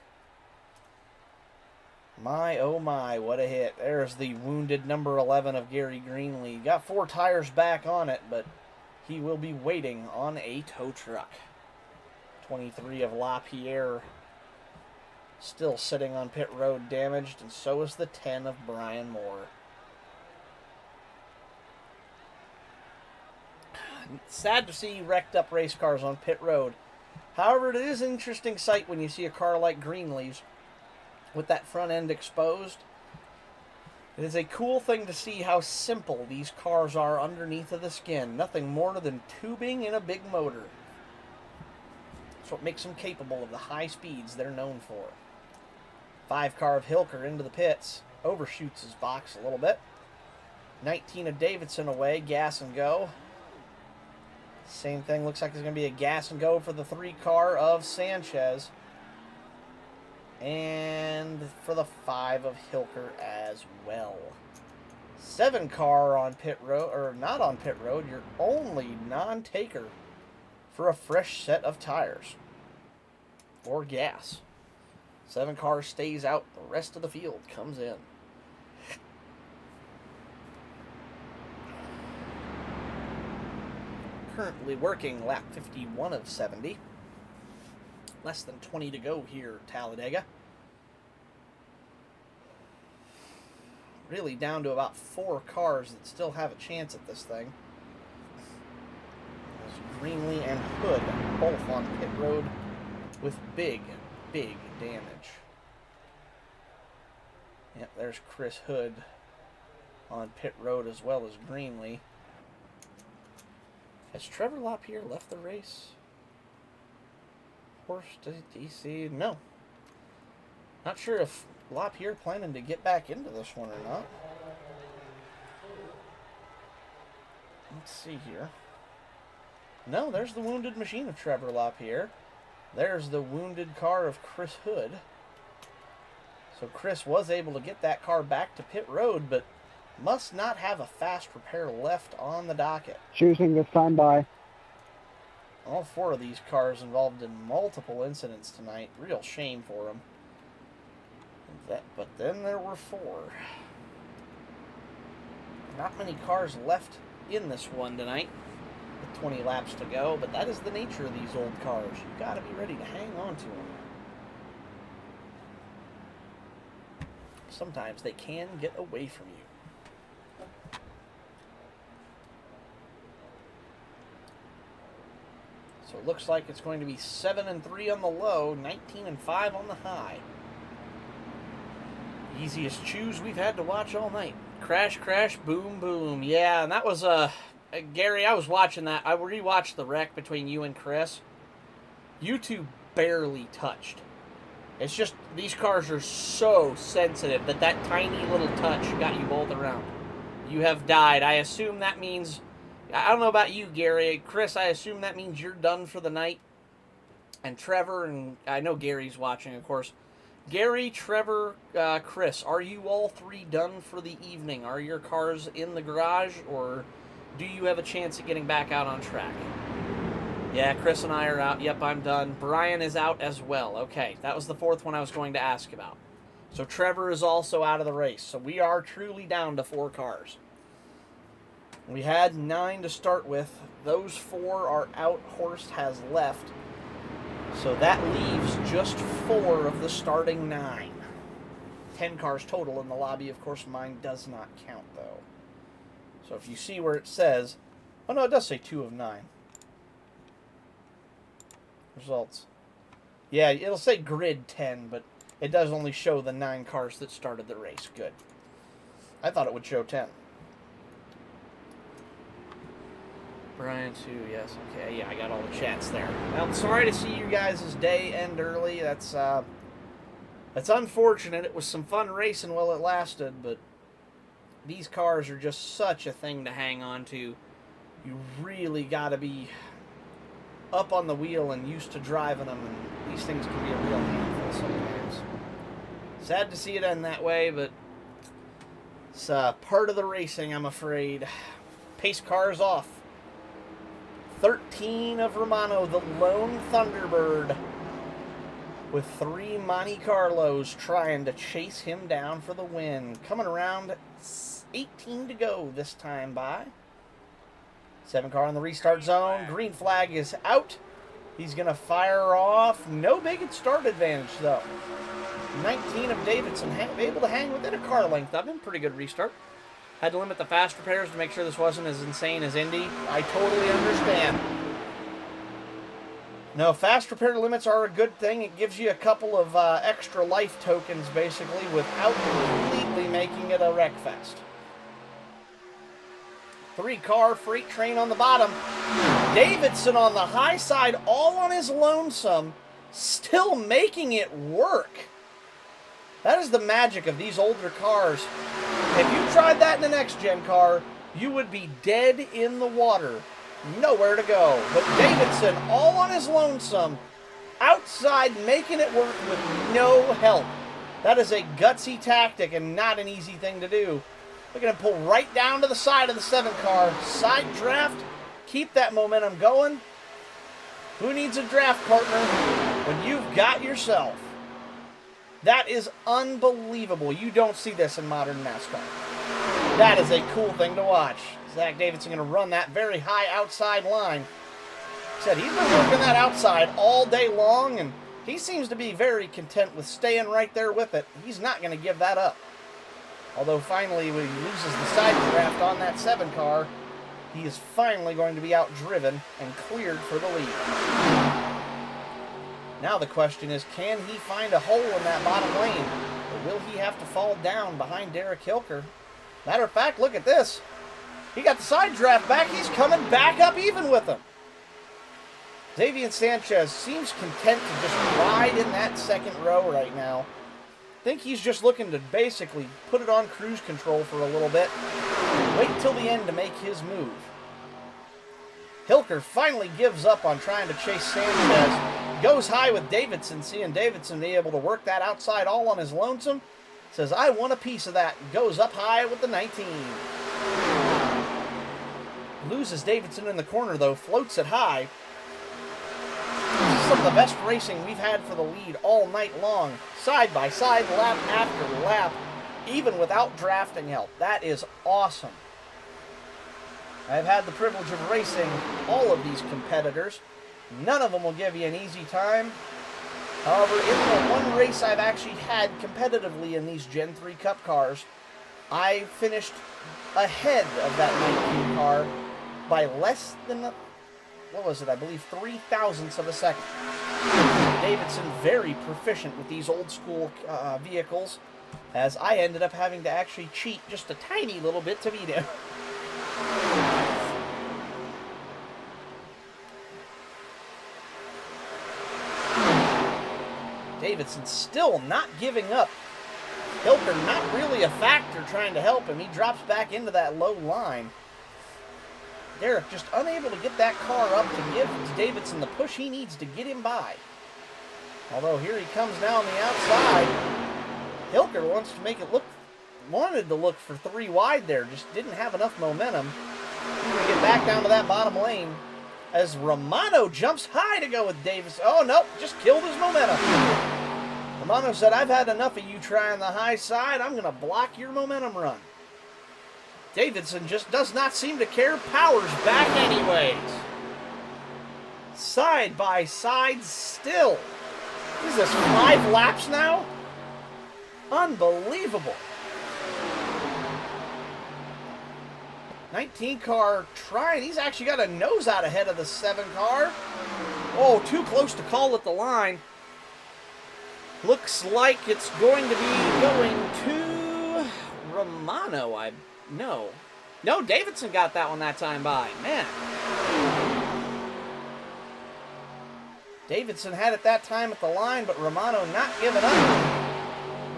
My, oh my, what a hit. There's the wounded number 11 of Gary Greenlee. Got 4 tires back on it, but he will be waiting on a tow truck. 23 of LaPierre still sitting on pit road damaged, and so is the 10 of Brian Moore. Sad to see wrecked up race cars on pit road. However, it is an interesting sight when you see a car like Greenlee's with that front end exposed. It is a cool thing to see how simple these cars are underneath of the skin. Nothing more than tubing and a big motor. That's what makes them capable of the high speeds they're known for. 5-car of Hilker into the pits. Overshoots his box a little bit. 19 of Davidson away. Gas and go. Same thing. Looks like there's going to be a gas and go for the 3-car of Sanchez. And for the 5 of Hilker as well. 7-car on pit road, or not on pit road, your only non-taker for a fresh set of tires. Or gas. 7-car stays out, the rest of the field comes in. Currently working lap 51 of 70. Less than 20 to go here at Talladega. Really down to about 4 cars that still have a chance at this thing. There's Greenlee and Hood both on pit road with big damage. Yep, there's Chris Hood on pit road as well as Greenlee. Has Trevor Lapierre left the race? Horse DC? No. Not sure if Lapierre planning to get back into this one or not. Let's see here. No, there's the wounded machine of Trevor Lapierre. There's the wounded car of Chris Hood. So Chris was able to get that car back to pit road, but must not have a fast repair left on the docket. Choosing to stand by. All 4 of these cars involved in multiple incidents tonight. Real shame for them. But then there were 4. Not many cars left in this one tonight. With 20 laps to go, but that is the nature of these old cars. You've got to be ready to hang on to them. Sometimes they can get away from you. So it looks like it's going to be 7 and 3 on the low, 19 and 5 on the high. Easiest choose we've had to watch all night. Crash, crash, boom, boom. Yeah, and that was Gary, I was watching that. I rewatched the wreck between you and Chris. You two barely touched. It's just these cars are so sensitive that tiny little touch got you both around. You have died. I assume that means, I don't know about you, Gary. Chris, I assume that means you're done for the night. And Trevor, and I know Gary's watching, of course. Gary, Trevor, Chris, are you all 3 done for the evening? Are your cars in the garage, or do you have a chance at getting back out on track? Yeah, Chris and I are out. Yep, I'm done. Brian is out as well. Okay, that was the 4th one I was going to ask about. So Trevor is also out of the race. So we are truly down to 4 cars. We had 9 to start with. Those 4 are out. Horst has left. So that leaves just 4 of the starting 9. 10 cars total in the lobby. Of course, mine does not count, though. So if you see where it says... Oh, no, it does say 2 of 9. Results. Yeah, it'll say grid 10, but it does only show the 9 cars that started the race. Good. I thought it would show 10. Brian, too, yes. Okay, yeah, I got all the chats there. Well, sorry to see you guys' day end early. That's unfortunate. It was some fun racing while it lasted, but these cars are just such a thing to hang on to. You really got to be up on the wheel and used to driving them, and these things can be a real handful sometimes. Sad to see it end that way, but it's part of the racing, I'm afraid. Pace cars off. 13 of Romano, the lone Thunderbird, with 3 Monte Carlos trying to chase him down for the win. Coming around, 18 to go this time by. 7 car in the restart zone. Green flag is out. He's going to fire off. No big start advantage, though. 19 of Davidson able to hang within a car length of him. Pretty good restart. Had to limit the fast repairs to make sure this wasn't as insane as Indy. I totally understand. No, fast repair limits are a good thing. It gives you a couple of extra life tokens, basically, without completely making it a wreck fest. 3-car freight train on the bottom. Davidson on the high side, all on his lonesome, still making it work. That is the magic of these older cars. If you tried that in a next-gen car, you would be dead in the water. Nowhere to go. But Davidson, all on his lonesome, outside making it work with no help. That is a gutsy tactic and not an easy thing to do. Look at him pull right down to the side of the 7-car. Side draft, keep that momentum going. Who needs a draft partner when you've got yourself? That is unbelievable. You don't see this in modern NASCAR. That is a cool thing to watch. Zach Davidson going to run that very high outside line. Said he's been working that outside all day long, and he seems to be very content with staying right there with it. He's not going to give that up. Although finally, when he loses the side draft on that 7-car, he is finally going to be outdriven and cleared for the lead. Now the question is, can he find a hole in that bottom lane? Or will he have to fall down behind Derek Hilker? Matter of fact, look at this. He got the side draft back. He's coming back up even with him. Xavier Sanchez seems content to just ride in that second row right now. I think he's just looking to basically put it on cruise control for a little bit. Wait till the end to make his move. Hilker finally gives up on trying to chase Sanchez. Goes high with Davidson, seeing Davidson be able to work that outside all on his lonesome. Says, I want a piece of that. Goes up high with the 19. Loses Davidson in the corner, though. Floats it high. This is some of the best racing we've had for the lead all night long. Side by side, lap after lap, even without drafting help. That is awesome. I've had the privilege of racing all of these competitors. None of them will give you an easy time. However, in the one race I've actually had competitively in these Gen 3 Cup cars, I finished ahead of that 19 car by less than, what was it, I believe 3/1000ths of a second. Davidson very proficient with these old school vehicles, as I ended up having to actually cheat just a tiny little bit to beat him. Davidson still not giving up. Hilker not really a factor trying to help him. He drops back into that low line. Derek just unable to get that car up to give Davidson the push he needs to get him by. Although here he comes now on the outside. Hilker wants to make it look, wanted to look for 3 wide there, just didn't have enough momentum. He's going to get back down to that bottom lane as Romano jumps high to go with Davis. Oh, nope, just killed his momentum. Romano said, I've had enough of you trying the high side. I'm going to block your momentum run. Davidson just does not seem to care. Powers back anyways. Side by side still. Is this 5 laps now? Unbelievable. 19 car trying. He's actually got a nose out ahead of the 7 car. Oh, too close to call at the line. Looks like it's going to be going to Romano. No, Davidson got that one that time by. Man. Davidson had it that time at the line, but Romano not giving up.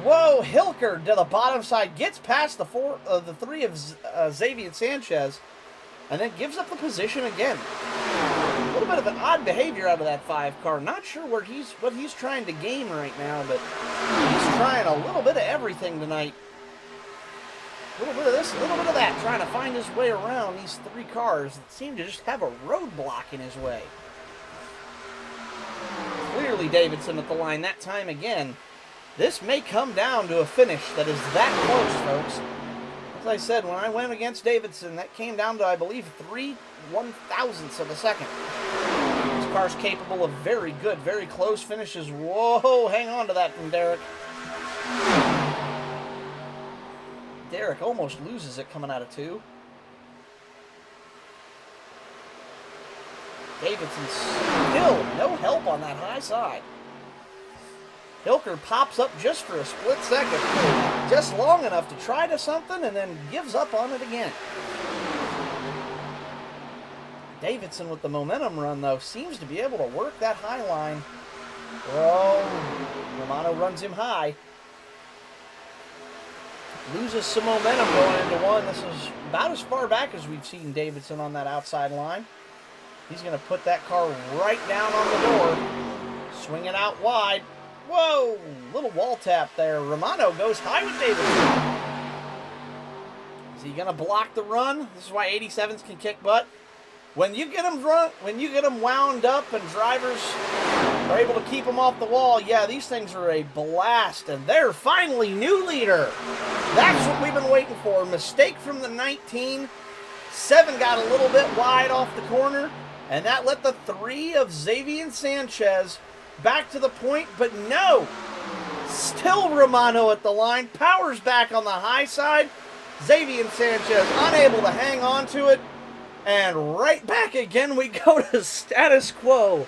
Whoa, Hilker to the bottom side, gets past the 3 of Xavier Sanchez, and then gives up the position again. A little bit of an odd behavior out of that 5 car. Not sure what he's trying to game right now, but he's trying a little bit of everything tonight. A little bit of this, a little bit of that, trying to find his way around these 3 cars that seem to just have a roadblock in his way. Clearly Davidson at the line that time again. This may come down to a finish that is that close, folks. As I said, when I went against Davidson, that came down to, I believe, 3/1000ths of a second. This car's capable of very good, very close finishes. Whoa, hang on to that from Derek. Derek almost loses it coming out of 2. Davidson's still no help on that high side. Hilker pops up just for a split second, just long enough to try to something and then gives up on it again. Davidson with the momentum run, though, seems to be able to work that high line. Oh, Romano runs him high. Loses some momentum going into 1. This is about as far back as we've seen Davidson on that outside line. He's going to put that car right down on the door. Swing it out wide. Whoa! Little wall tap there. Romano goes high with Davidson. Is he going to block the run? This is why 87s can kick butt. When you get them wound up and drivers are able to keep them off the wall, yeah, these things are a blast. And they're finally new leader. That's what we've been waiting for. Mistake from the 19. 7 got a little bit wide off the corner, and that let the 3 of Xavier Sanchez back to the point, but no. Still Romano at the line. Powers back on the high side. Xavier Sanchez unable to hang on to it. And right back again we go to status quo.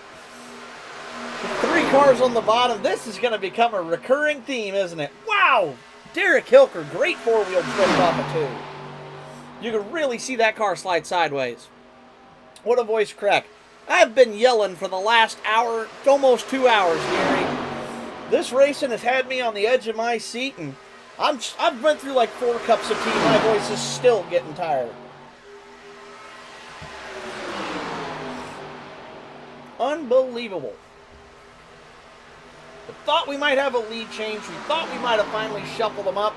3 cars on the bottom. This is going to become a recurring theme, isn't it? Wow! Derek Hilker, great 4-wheel drift off of 2. You can really see that car slide sideways. What a voice crack. I've been yelling for the last hour, almost 2 hours, Gary. This racing has had me on the edge of my seat, and I've went through like 4 cups of tea. My voice is still getting tired. Unbelievable. We thought we might have a lead change. We thought we might have finally shuffled them up.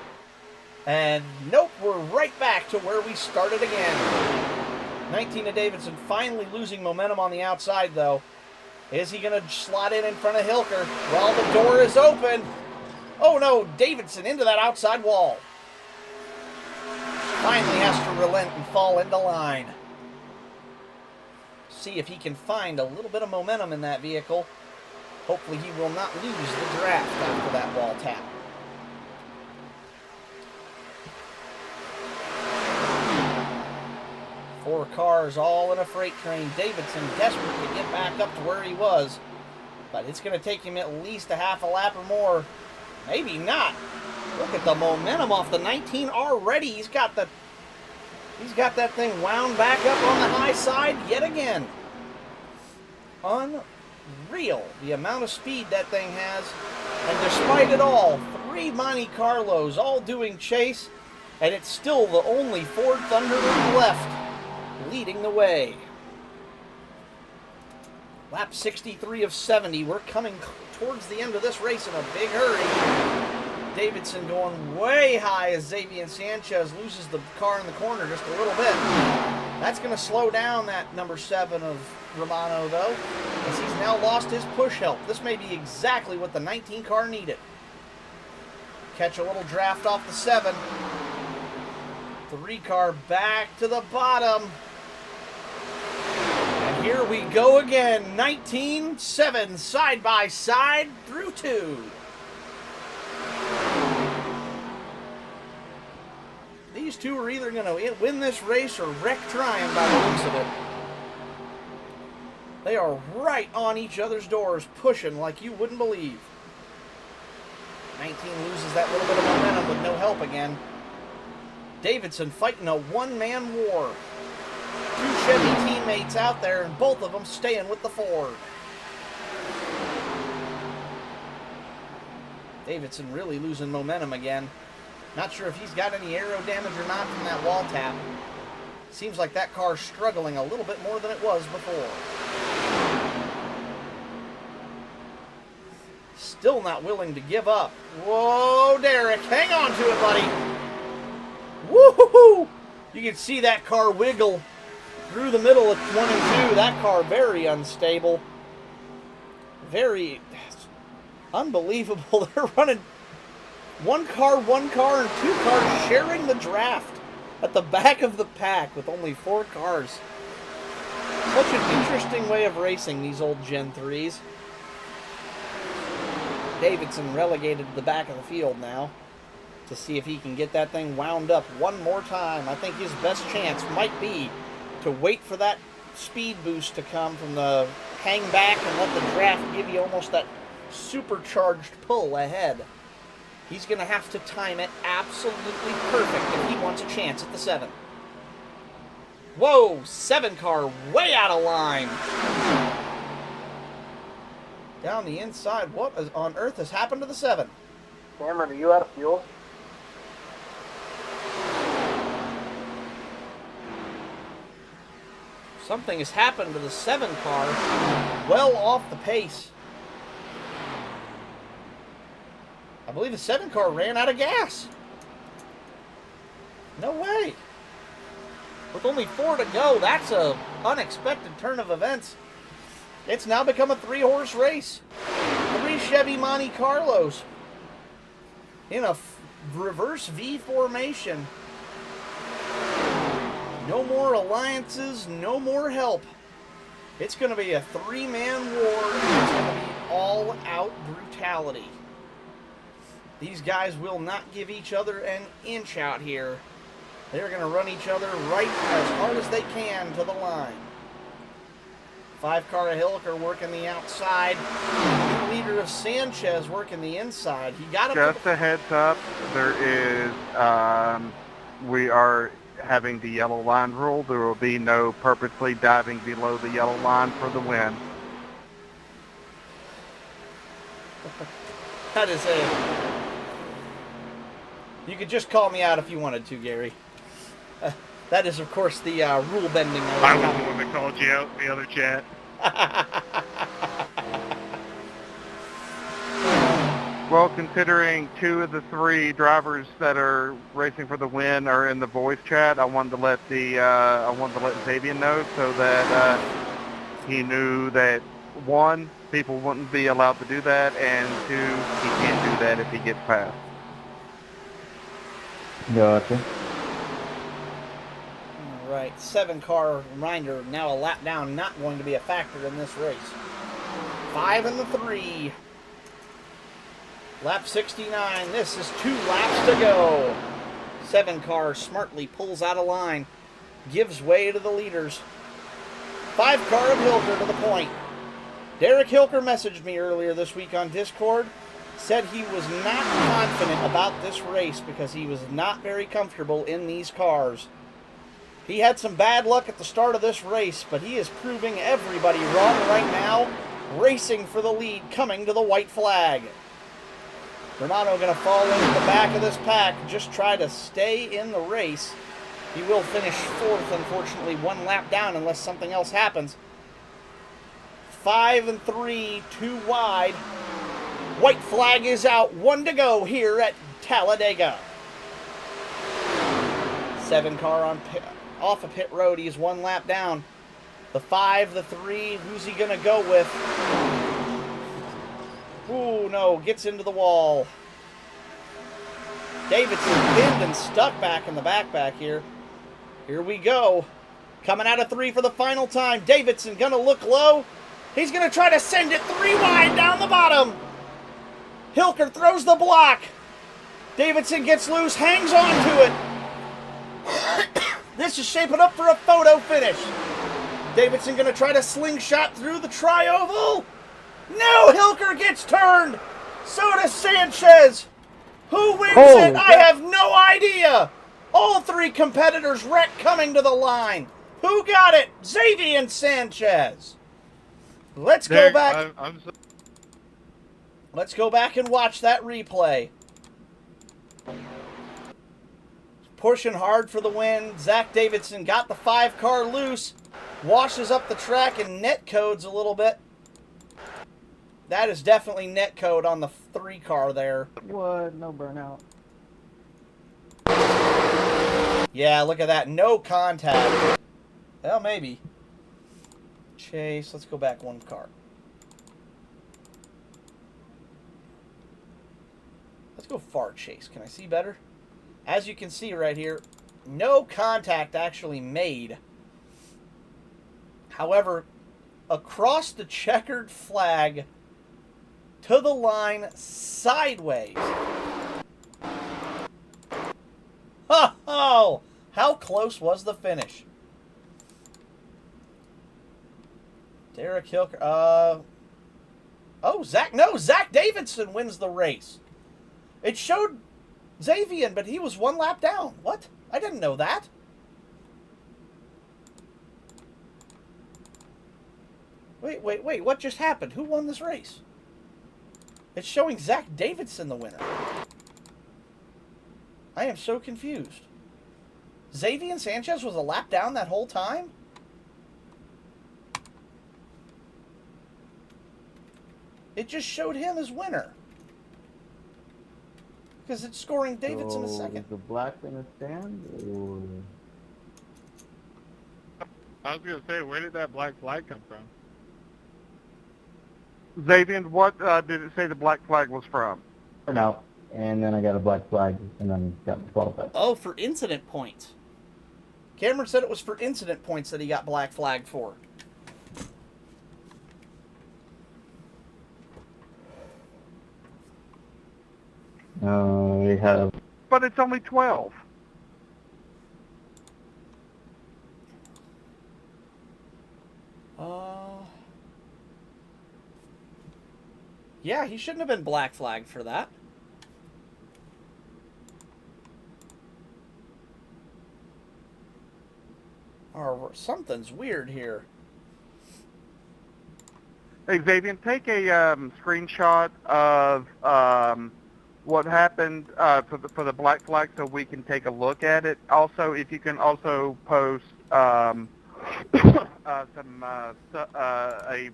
And nope, we're right back to where we started again. 19 of Davidson finally losing momentum on the outside, though. Is he going to slot in front of Hilker? Well, the door is open. Oh no, Davidson into that outside wall. Finally has to relent and fall into line. See if he can find a little bit of momentum in that vehicle. Hopefully he will not lose the draft after that wall tap. Four cars all in a freight train. Davidson desperate to get back up to where he was. But it's going to take him at least a half a lap or more. Maybe not. Look at the momentum off the 19 already. He's got that thing wound back up on the high side yet again. Unreal the amount of speed that thing has. And despite it all, 3 Monte Carlos all doing chase. And it's still the only Ford Thunderbird left leading the way. Lap 63 of 70. We're coming towards the end of this race in a big hurry. Davidson going way high as Xavier Sanchez loses the car in the corner just a little bit. That's going to slow down that number 7 of Romano, though, as he's now lost his push help. This may be exactly what the 19 car needed. Catch a little draft off the 7. 3 car back to the bottom. And here we go again. 19-7 side by side through 2. These two are either going to win this race or wreck trying by the looks of it. They are right on each other's doors, pushing like you wouldn't believe. 19 loses that little bit of momentum with no help again. Davidson fighting a one-man war. 2 Chevy teammates out there, and both of them staying with the Ford. Davidson really losing momentum again. Not sure if he's got any aero damage or not from that wall tap. Seems like that car's struggling a little bit more than it was before. Still not willing to give up. Whoa, Derek, hang on to it, buddy. Woo-hoo-hoo! You can see that car wiggle through the middle of 1 and 2. That car very unstable. Very unbelievable. They're running one car, and 2 cars sharing the draft at the back of the pack with only 4 cars. Such an interesting way of racing, these old Gen 3s. Davidson relegated to the back of the field now. to see if he can get that thing wound up one more time. I think his best chance might be to wait for that speed boost to come from the hang back and let the draft give you almost that supercharged pull ahead. He's going to have to time it absolutely perfect if he wants a chance at the 7. Whoa, 7 car way out of line. Down the inside, what on earth has happened to the 7? Cameron, are you out of fuel? Something has happened to the 7 car, well off the pace. I believe the 7 car ran out of gas. No way. With only 4 to go, that's a unexpected turn of events. It's now become a 3-horse race. 3 Chevy Monte Carlos in a reverse V formation. No more alliances, no more help. It's going to be a 3-man war. It's going to be all-out brutality. These guys will not give each other an inch out here. They're going to run each other right as hard as they can to the line. 5 car of Hilker working the outside. The leader of Sanchez working the inside. He got him. Just a heads up, there is, we are having the yellow line rule. There will be no purposely diving below the yellow line for the win. That is a... You could just call me out if you wanted to, Gary. That is, of course, the rule bending. I was the one that called you out in the other chat. Well, considering 2 of the 3 drivers that are racing for the win are in the voice chat, I wanted to let Xavier know so that he knew that 1, people wouldn't be allowed to do that, and 2, he can't do that if he gets past. Gotcha. All right, 7 car reminder, now a lap down, not going to be a factor in this race. 5 and the 3. Lap 69, this is 2 laps to go. 7 car smartly pulls out of line, gives way to the leaders. 5 car of Hilker to the point. Derek Hilker messaged me earlier this week on Discord, said he was not confident about this race because he was not very comfortable in these cars. He had some bad luck at the start of this race, but he is proving everybody wrong right now, racing for the lead, coming to the white flag. Renato going to fall into the back of this pack, just try to stay in the race. He will finish 4th, unfortunately, 1 lap down unless something else happens. 5 and 3, 2 wide. White flag is out, 1 to go here at Talladega. 7 car on off of pit road, he's 1 lap down. The 5, the 3, who's he going to go with? Ooh, no, gets into the wall. Davidson pinned and stuck back in the back here. Here we go. Coming out of 3 for the final time. Davidson going to look low. He's going to try to send it 3 wide down the bottom. Hilker throws the block. Davidson gets loose, hangs on to it. This is shaping up for a photo finish. Davidson going to try to slingshot through the tri-oval. No, Hilker gets turned. So does Sanchez. Who wins it? I have no idea. All 3 competitors wreck coming to the line. Who got it? Xavier and Sanchez. Let's go back. Let's go back and watch that replay. Pushing hard for the win. Zach Davidson got the 5 car loose. Washes up the track and net codes a little bit. That is definitely net code on the 3 car there. What? No burnout. Yeah, look at that. No contact. Well, maybe. Chase, let's go back 1 car. Let's go far chase. Can I see better? As you can see right here, no contact actually made. However, across the checkered flag to the line sideways. Oh, how close was the finish? Derek Hilker. Oh, Zach Davidson wins the race. It showed Xavier, but he was 1 lap down. What? I didn't know that. Wait. What just happened? Who won this race? It's showing Zach Davidson the winner. I am so confused. Xavier Sanchez was a lap down that whole time? It just showed him as winner. Because it's scoring Davidson a second. Is the black in the stand, or? I was gonna say, where did that black flag come from? Xavier, what did it say the black flag was from? No. And then I got a black flag, and then got disqualified. Oh, for incident points. Cameron said it was for incident points that he got black flagged for. We have. But it's only 12. Yeah, he shouldn't have been black flagged for that. Or something's weird here. Hey, Xavier, take a screenshot of what happened for the black flag so we can take a look at it. Also, if you can also post a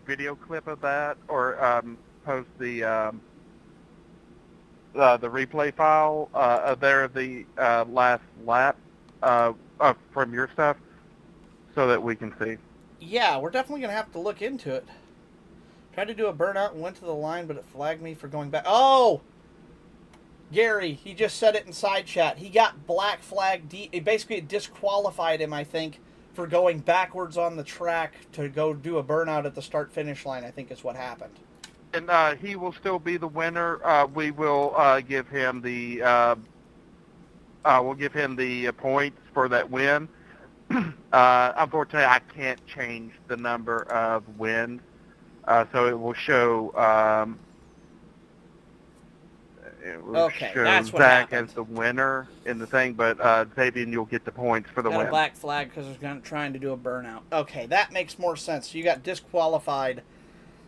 video clip of that, or post the replay file of the last lap from your stuff, so that we can see. Yeah, we're definitely going to have to look into it. Tried to do a burnout and went to the line, but it flagged me for going back. Oh! Gary, he just said it in side chat. He got black flag. Basically, it disqualified him, I think, for going backwards on the track to go do a burnout at the start-finish line, I think is what happened. And he will still be the winner. We will give him the points for that win. Unfortunately, I can't change the number of wins, so it will show. That's what Zach happened. as the winner in the thing, but Xavier, you'll get the points for the Got win. a black flag because they're trying to do a burnout. Okay, that makes more sense. So you got disqualified.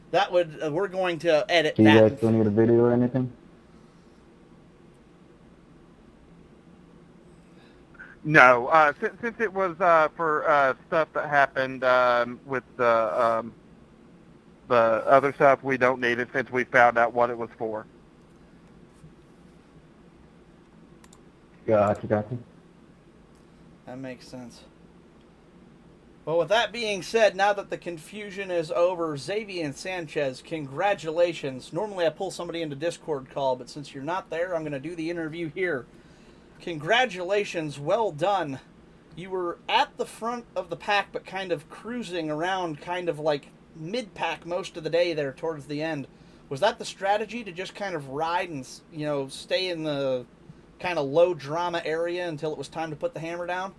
That would we're going to edit Do you that. guys still need a video or anything? No, since it was for stuff that happened with the other stuff, we don't need it since we found out what it was for. Gotcha. That makes sense. Well, with that being said, now that the confusion is over, Xavier Sanchez, congratulations. Normally I pull somebody into Discord call, but since you're not there, I'm going to do the interview here. Congratulations, well done. You were at the front of the pack, but kind of cruising around, kind of like mid-pack most of the day there towards the end. Was that the strategy, to just kind of ride and, stay in the kind of low drama area until it was time to put the hammer down?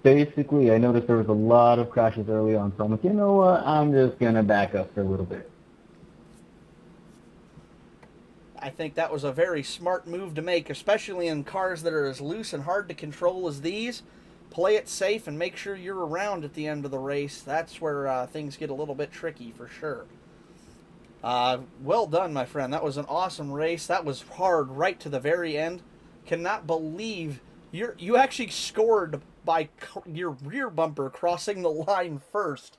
Basically, I noticed there was a lot of crashes early on, so I'm like, you know what, I'm just going to back up for a little bit. I think that was a very smart move to make, especially in cars that are as loose and hard to control as these. Play it safe and make sure you're around at the end of the race. That's where things get a little bit tricky for sure. Well done, my friend. That was an awesome race. That was hard right to the very end. Cannot believe you actually scored by your rear bumper crossing the line first,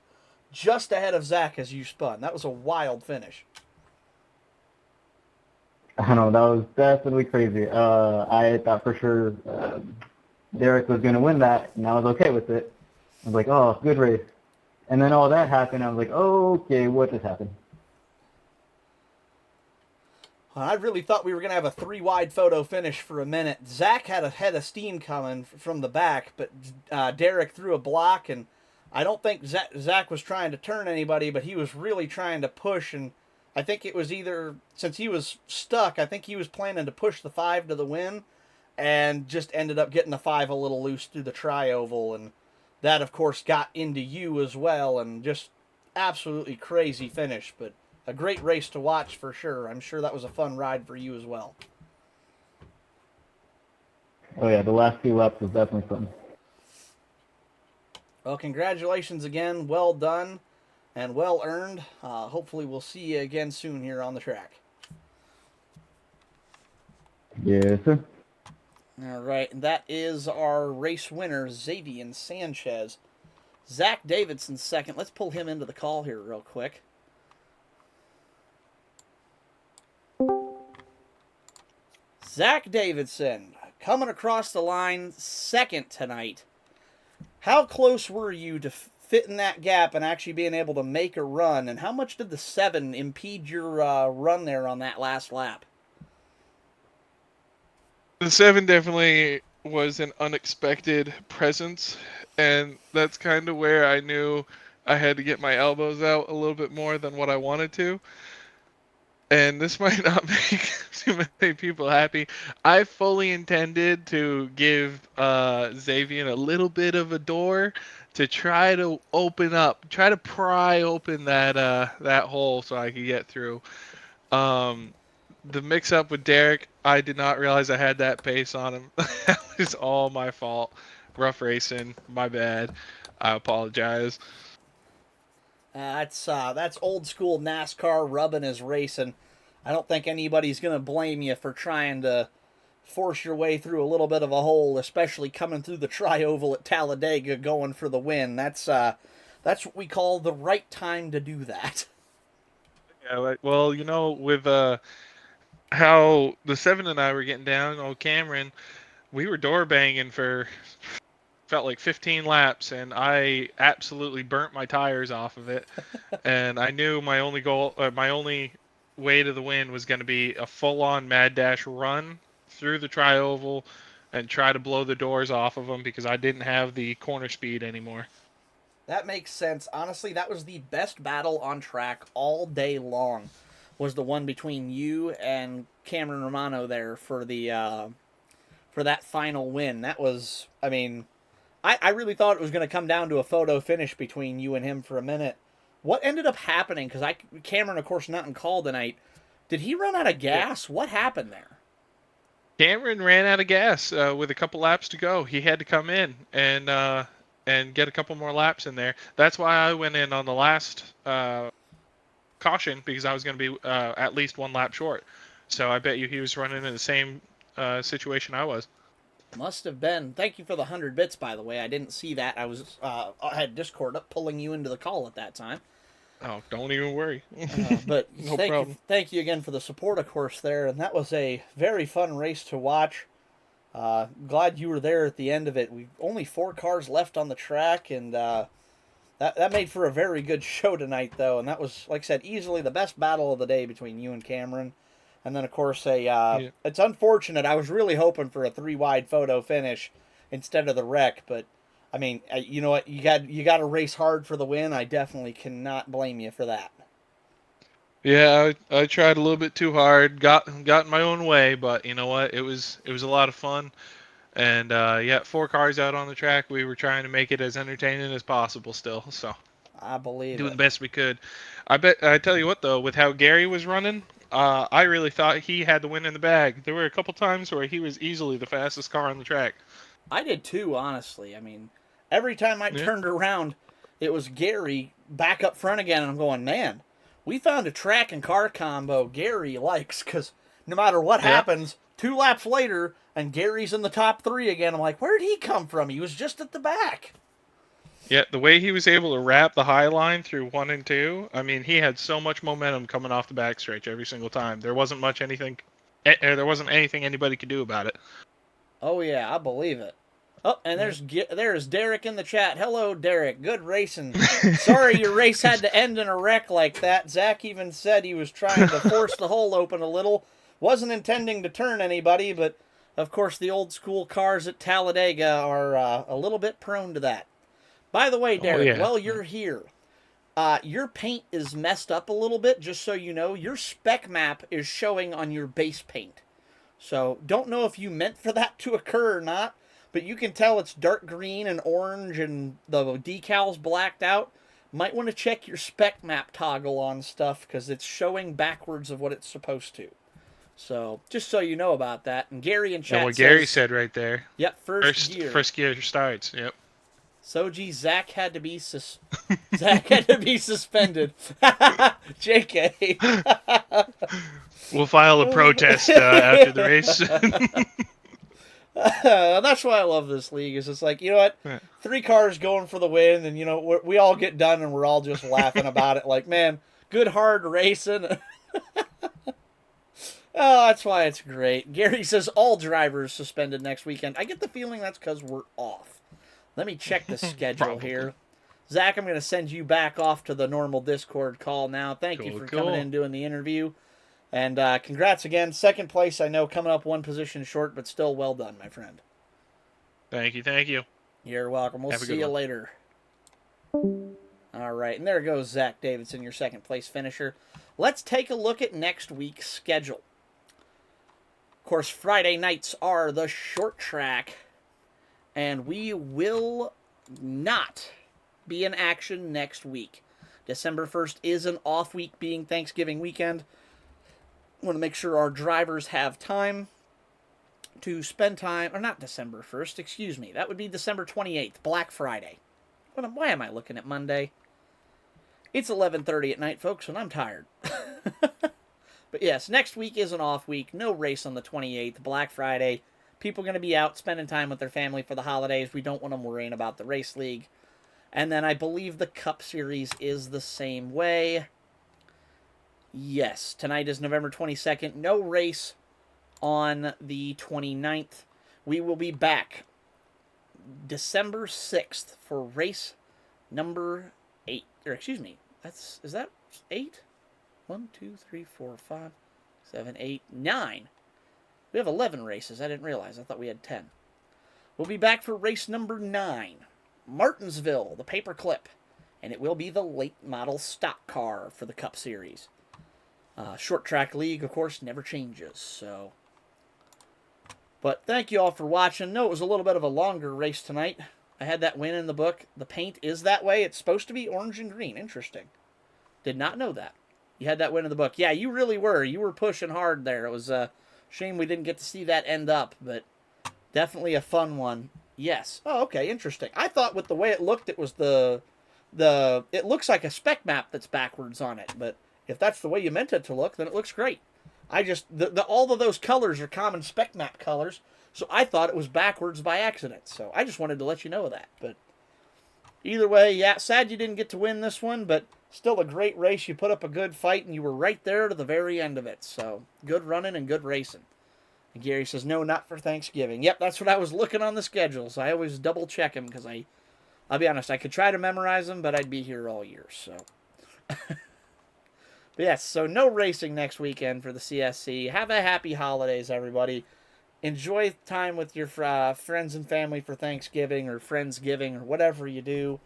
just ahead of Zach as you spun. That was a wild finish. I know, that was definitely crazy. I thought for sure Derek was going to win that, and I was okay with it. I was like, oh, good race. And then all that happened, I was like, okay, what just happened? I really thought we were going to have a 3-wide photo finish for a minute. Zach had a head of steam coming from the back, but Derek threw a block, and I don't think Zach was trying to turn anybody, but he was really trying to push, and I think it was either, since he was stuck, I think he was planning to push the 5 to the win, and just ended up getting the 5 a little loose through the tri-oval, and that, of course, got into you as well, and just absolutely crazy finish, but a great race to watch for sure. I'm sure that was a fun ride for you as well. Oh yeah, the last few laps was definitely fun. Well, congratulations again. Well done and well earned. Hopefully we'll see you again soon here on the track. Yes, sir. All right, and that is our race winner, Xavier Sanchez. Zach Davidson second. Let's pull him into the call here real quick. Zach Davidson coming across the line second tonight. How close were you to fitting that gap and actually being able to make a run? And how much did the 7 impede your run there on that last lap? The 7 definitely was an unexpected presence, and that's kind of where I knew I had to get my elbows out a little bit more than what I wanted to. And this might not make too many people happy. I fully intended to give Xavier a little bit of a door to try to open up, try to pry open that hole so I could get through. The mix-up with Derek, I did not realize I had that pace on him. That was all my fault. Rough racing, my bad. I apologize. That's old school NASCAR rubbing his racing. I don't think anybody's going to blame you for trying to force your way through a little bit of a hole, especially coming through the tri-oval at Talladega going for the win. That's what we call the right time to do that. Yeah, well, with how the 7 and I were getting down, old Cameron, we were door banging for felt like 15 laps, and I absolutely burnt my tires off of it. And I knew my only goal, my only way to the win was going to be a full-on mad dash run through the tri-oval and try to blow the doors off of them because I didn't have the corner speed anymore. That makes sense. Honestly, that was the best battle on track all day long. Was the one between you and Cameron Romano there for that final win. That was, I mean, I really thought it was going to come down to a photo finish between you and him for a minute. What ended up happening? Because Cameron, of course, not in call tonight. Did he run out of gas? What happened there? Cameron ran out of gas with a couple laps to go. He had to come in and get a couple more laps in there. That's why I went in on the last caution, because I was going to be at least 1 lap short. So I bet you he was running in the same situation I was. Must have been. Thank you for the 100 bits, by the way. I didn't see that. I had Discord up pulling you into the call at that time. Oh, don't even worry. But no problem. Thank you again for the support, of course, there. And that was a very fun race to watch. Glad you were there at the end of it. We only 4 cars left on the track, and that made for a very good show tonight, though. And that was, like I said, easily the best battle of the day between you and Cameron. And then, of course, it's unfortunate. I was really hoping for a 3-wide photo finish instead of the wreck, but I mean, you know what? You got to race hard for the win. I definitely cannot blame you for that. Yeah, I tried a little bit too hard, got in my own way, but you know what? It was a lot of fun, and 4 cars out on the track. We were trying to make it as entertaining as possible still, so I believe doing the best we could. I tell you what though, with how Gary was running, I really thought he had the win in the bag. There were a couple times where he was easily the fastest car on the track. I did too, honestly. I mean, every time I turned around, it was Gary back up front again, and I'm going, man, we found a track and car combo Gary likes, because no matter what happens, 2 laps later, and Gary's in the top 3 again. I'm like, where did he come from? He was just at the back. Yeah, the way he was able to wrap the high line through 1 and 2, I mean, he had so much momentum coming off the backstretch every single time. There wasn't anything anybody could do about it. Oh yeah, I believe it. Oh, and there's Derek in the chat. Hello, Derek. Good racing. Sorry your race had to end in a wreck like that. Zach even said he was trying to force the hole open a little. Wasn't intending to turn anybody, but of course the old school cars at Talladega are a little bit prone to that. By the way, Derek, while you're here, your paint is messed up a little bit, just so you know. Your spec map is showing on your base paint. So don't know if you meant for that to occur or not, but you can tell it's dark green and orange and the decal's blacked out. Might want to check your spec map toggle on stuff because it's showing backwards of what it's supposed to. So just so you know about that. And Gary in chat And what says, Gary said right there. Yep, first gear. First gear starts. Yep. Soji, Zach had to be Zach had to be suspended. JK. We'll file a protest after the race. That's why I love this league. Is it's like, you know what? 3 cars going for the win, and you know we all get done, and we're all just laughing about it. Like, man, good hard racing. Oh, that's why it's great. Gary says all drivers suspended next weekend. I get the feeling that's because we're off. Let me check the schedule here. Zach, I'm going to send you back off to the normal Discord call now. Thank you for coming in and doing the interview. And congrats again. Second place, I know, coming up 1 position short, but still well done, my friend. Thank you, thank you. You're welcome. We'll see you later. All right, and there goes Zach Davidson, your second place finisher. Let's take a look at next week's schedule. Of course, Friday nights are the short track, and we will not be in action next week. December 1st is an off week, being Thanksgiving weekend. Want to make sure our drivers have time to spend time, or not December 1st, excuse me. That would be December 28th, Black Friday. Why am I looking at Monday? It's 11:30 at night, folks, and I'm tired. But yes, next week is an off week. No race on the 28th, Black Friday. People are going to be out spending time with their family for the holidays. We don't want them worrying about the race league. And then I believe the Cup Series is the same way. Yes, tonight is November 22nd. No race on the 29th. We will be back December 6th for race number 8. Or excuse me, is that 8? 1, 2, 3, 4, 5, 7, 8, 9. We have 11 races. I didn't realize. I thought we had 10. We'll be back for race number 9. Martinsville, the paperclip. And it will be the late model stock car for the Cup Series. Short track league, of course, never changes. So, but thank you all for watching. No, it was a little bit of a longer race tonight. I had that win in the book. The paint is that way. It's supposed to be orange and green. Interesting. Did not know that. You had that win in the book. Yeah, you really were. You were pushing hard there. It was a shame we didn't get to see that end up, but definitely a fun one. Yes. Oh, okay. Interesting. I thought with the way it looked, it was it looks like a spec map that's backwards on it, but if that's the way you meant it to look, then it looks great. I just, all of those colors are common spec map colors, so I thought it was backwards by accident. So I just wanted to let you know that. But either way, yeah, sad you didn't get to win this one, but still a great race. You put up a good fight, and you were right there to the very end of it. So good running and good racing. And Gary says, no, not for Thanksgiving. Yep, that's what I was looking on the schedule, so I always double check them because I'll be honest, I could try to memorize them, but I'd be here all year, so. But yes, so no racing next weekend for the CSC. Have a happy holidays, everybody. Enjoy time with your friends and family for Thanksgiving or Friendsgiving or whatever you do.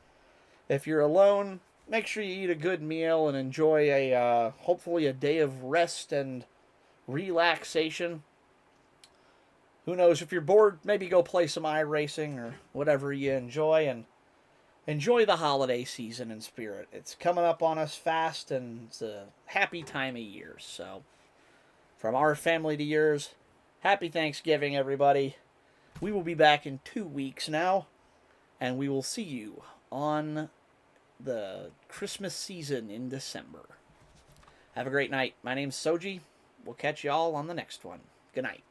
If you're alone, make sure you eat a good meal and enjoy hopefully a day of rest and relaxation. Who knows, if you're bored, maybe go play some iRacing or whatever you enjoy, and enjoy the holiday season in spirit. It's coming up on us fast, and it's a happy time of year. So, from our family to yours, happy Thanksgiving, everybody. We will be back in 2 weeks now, and we will see you on the Christmas season in December. Have a great night. My name's Soji. We'll catch you all on the next one. Good night.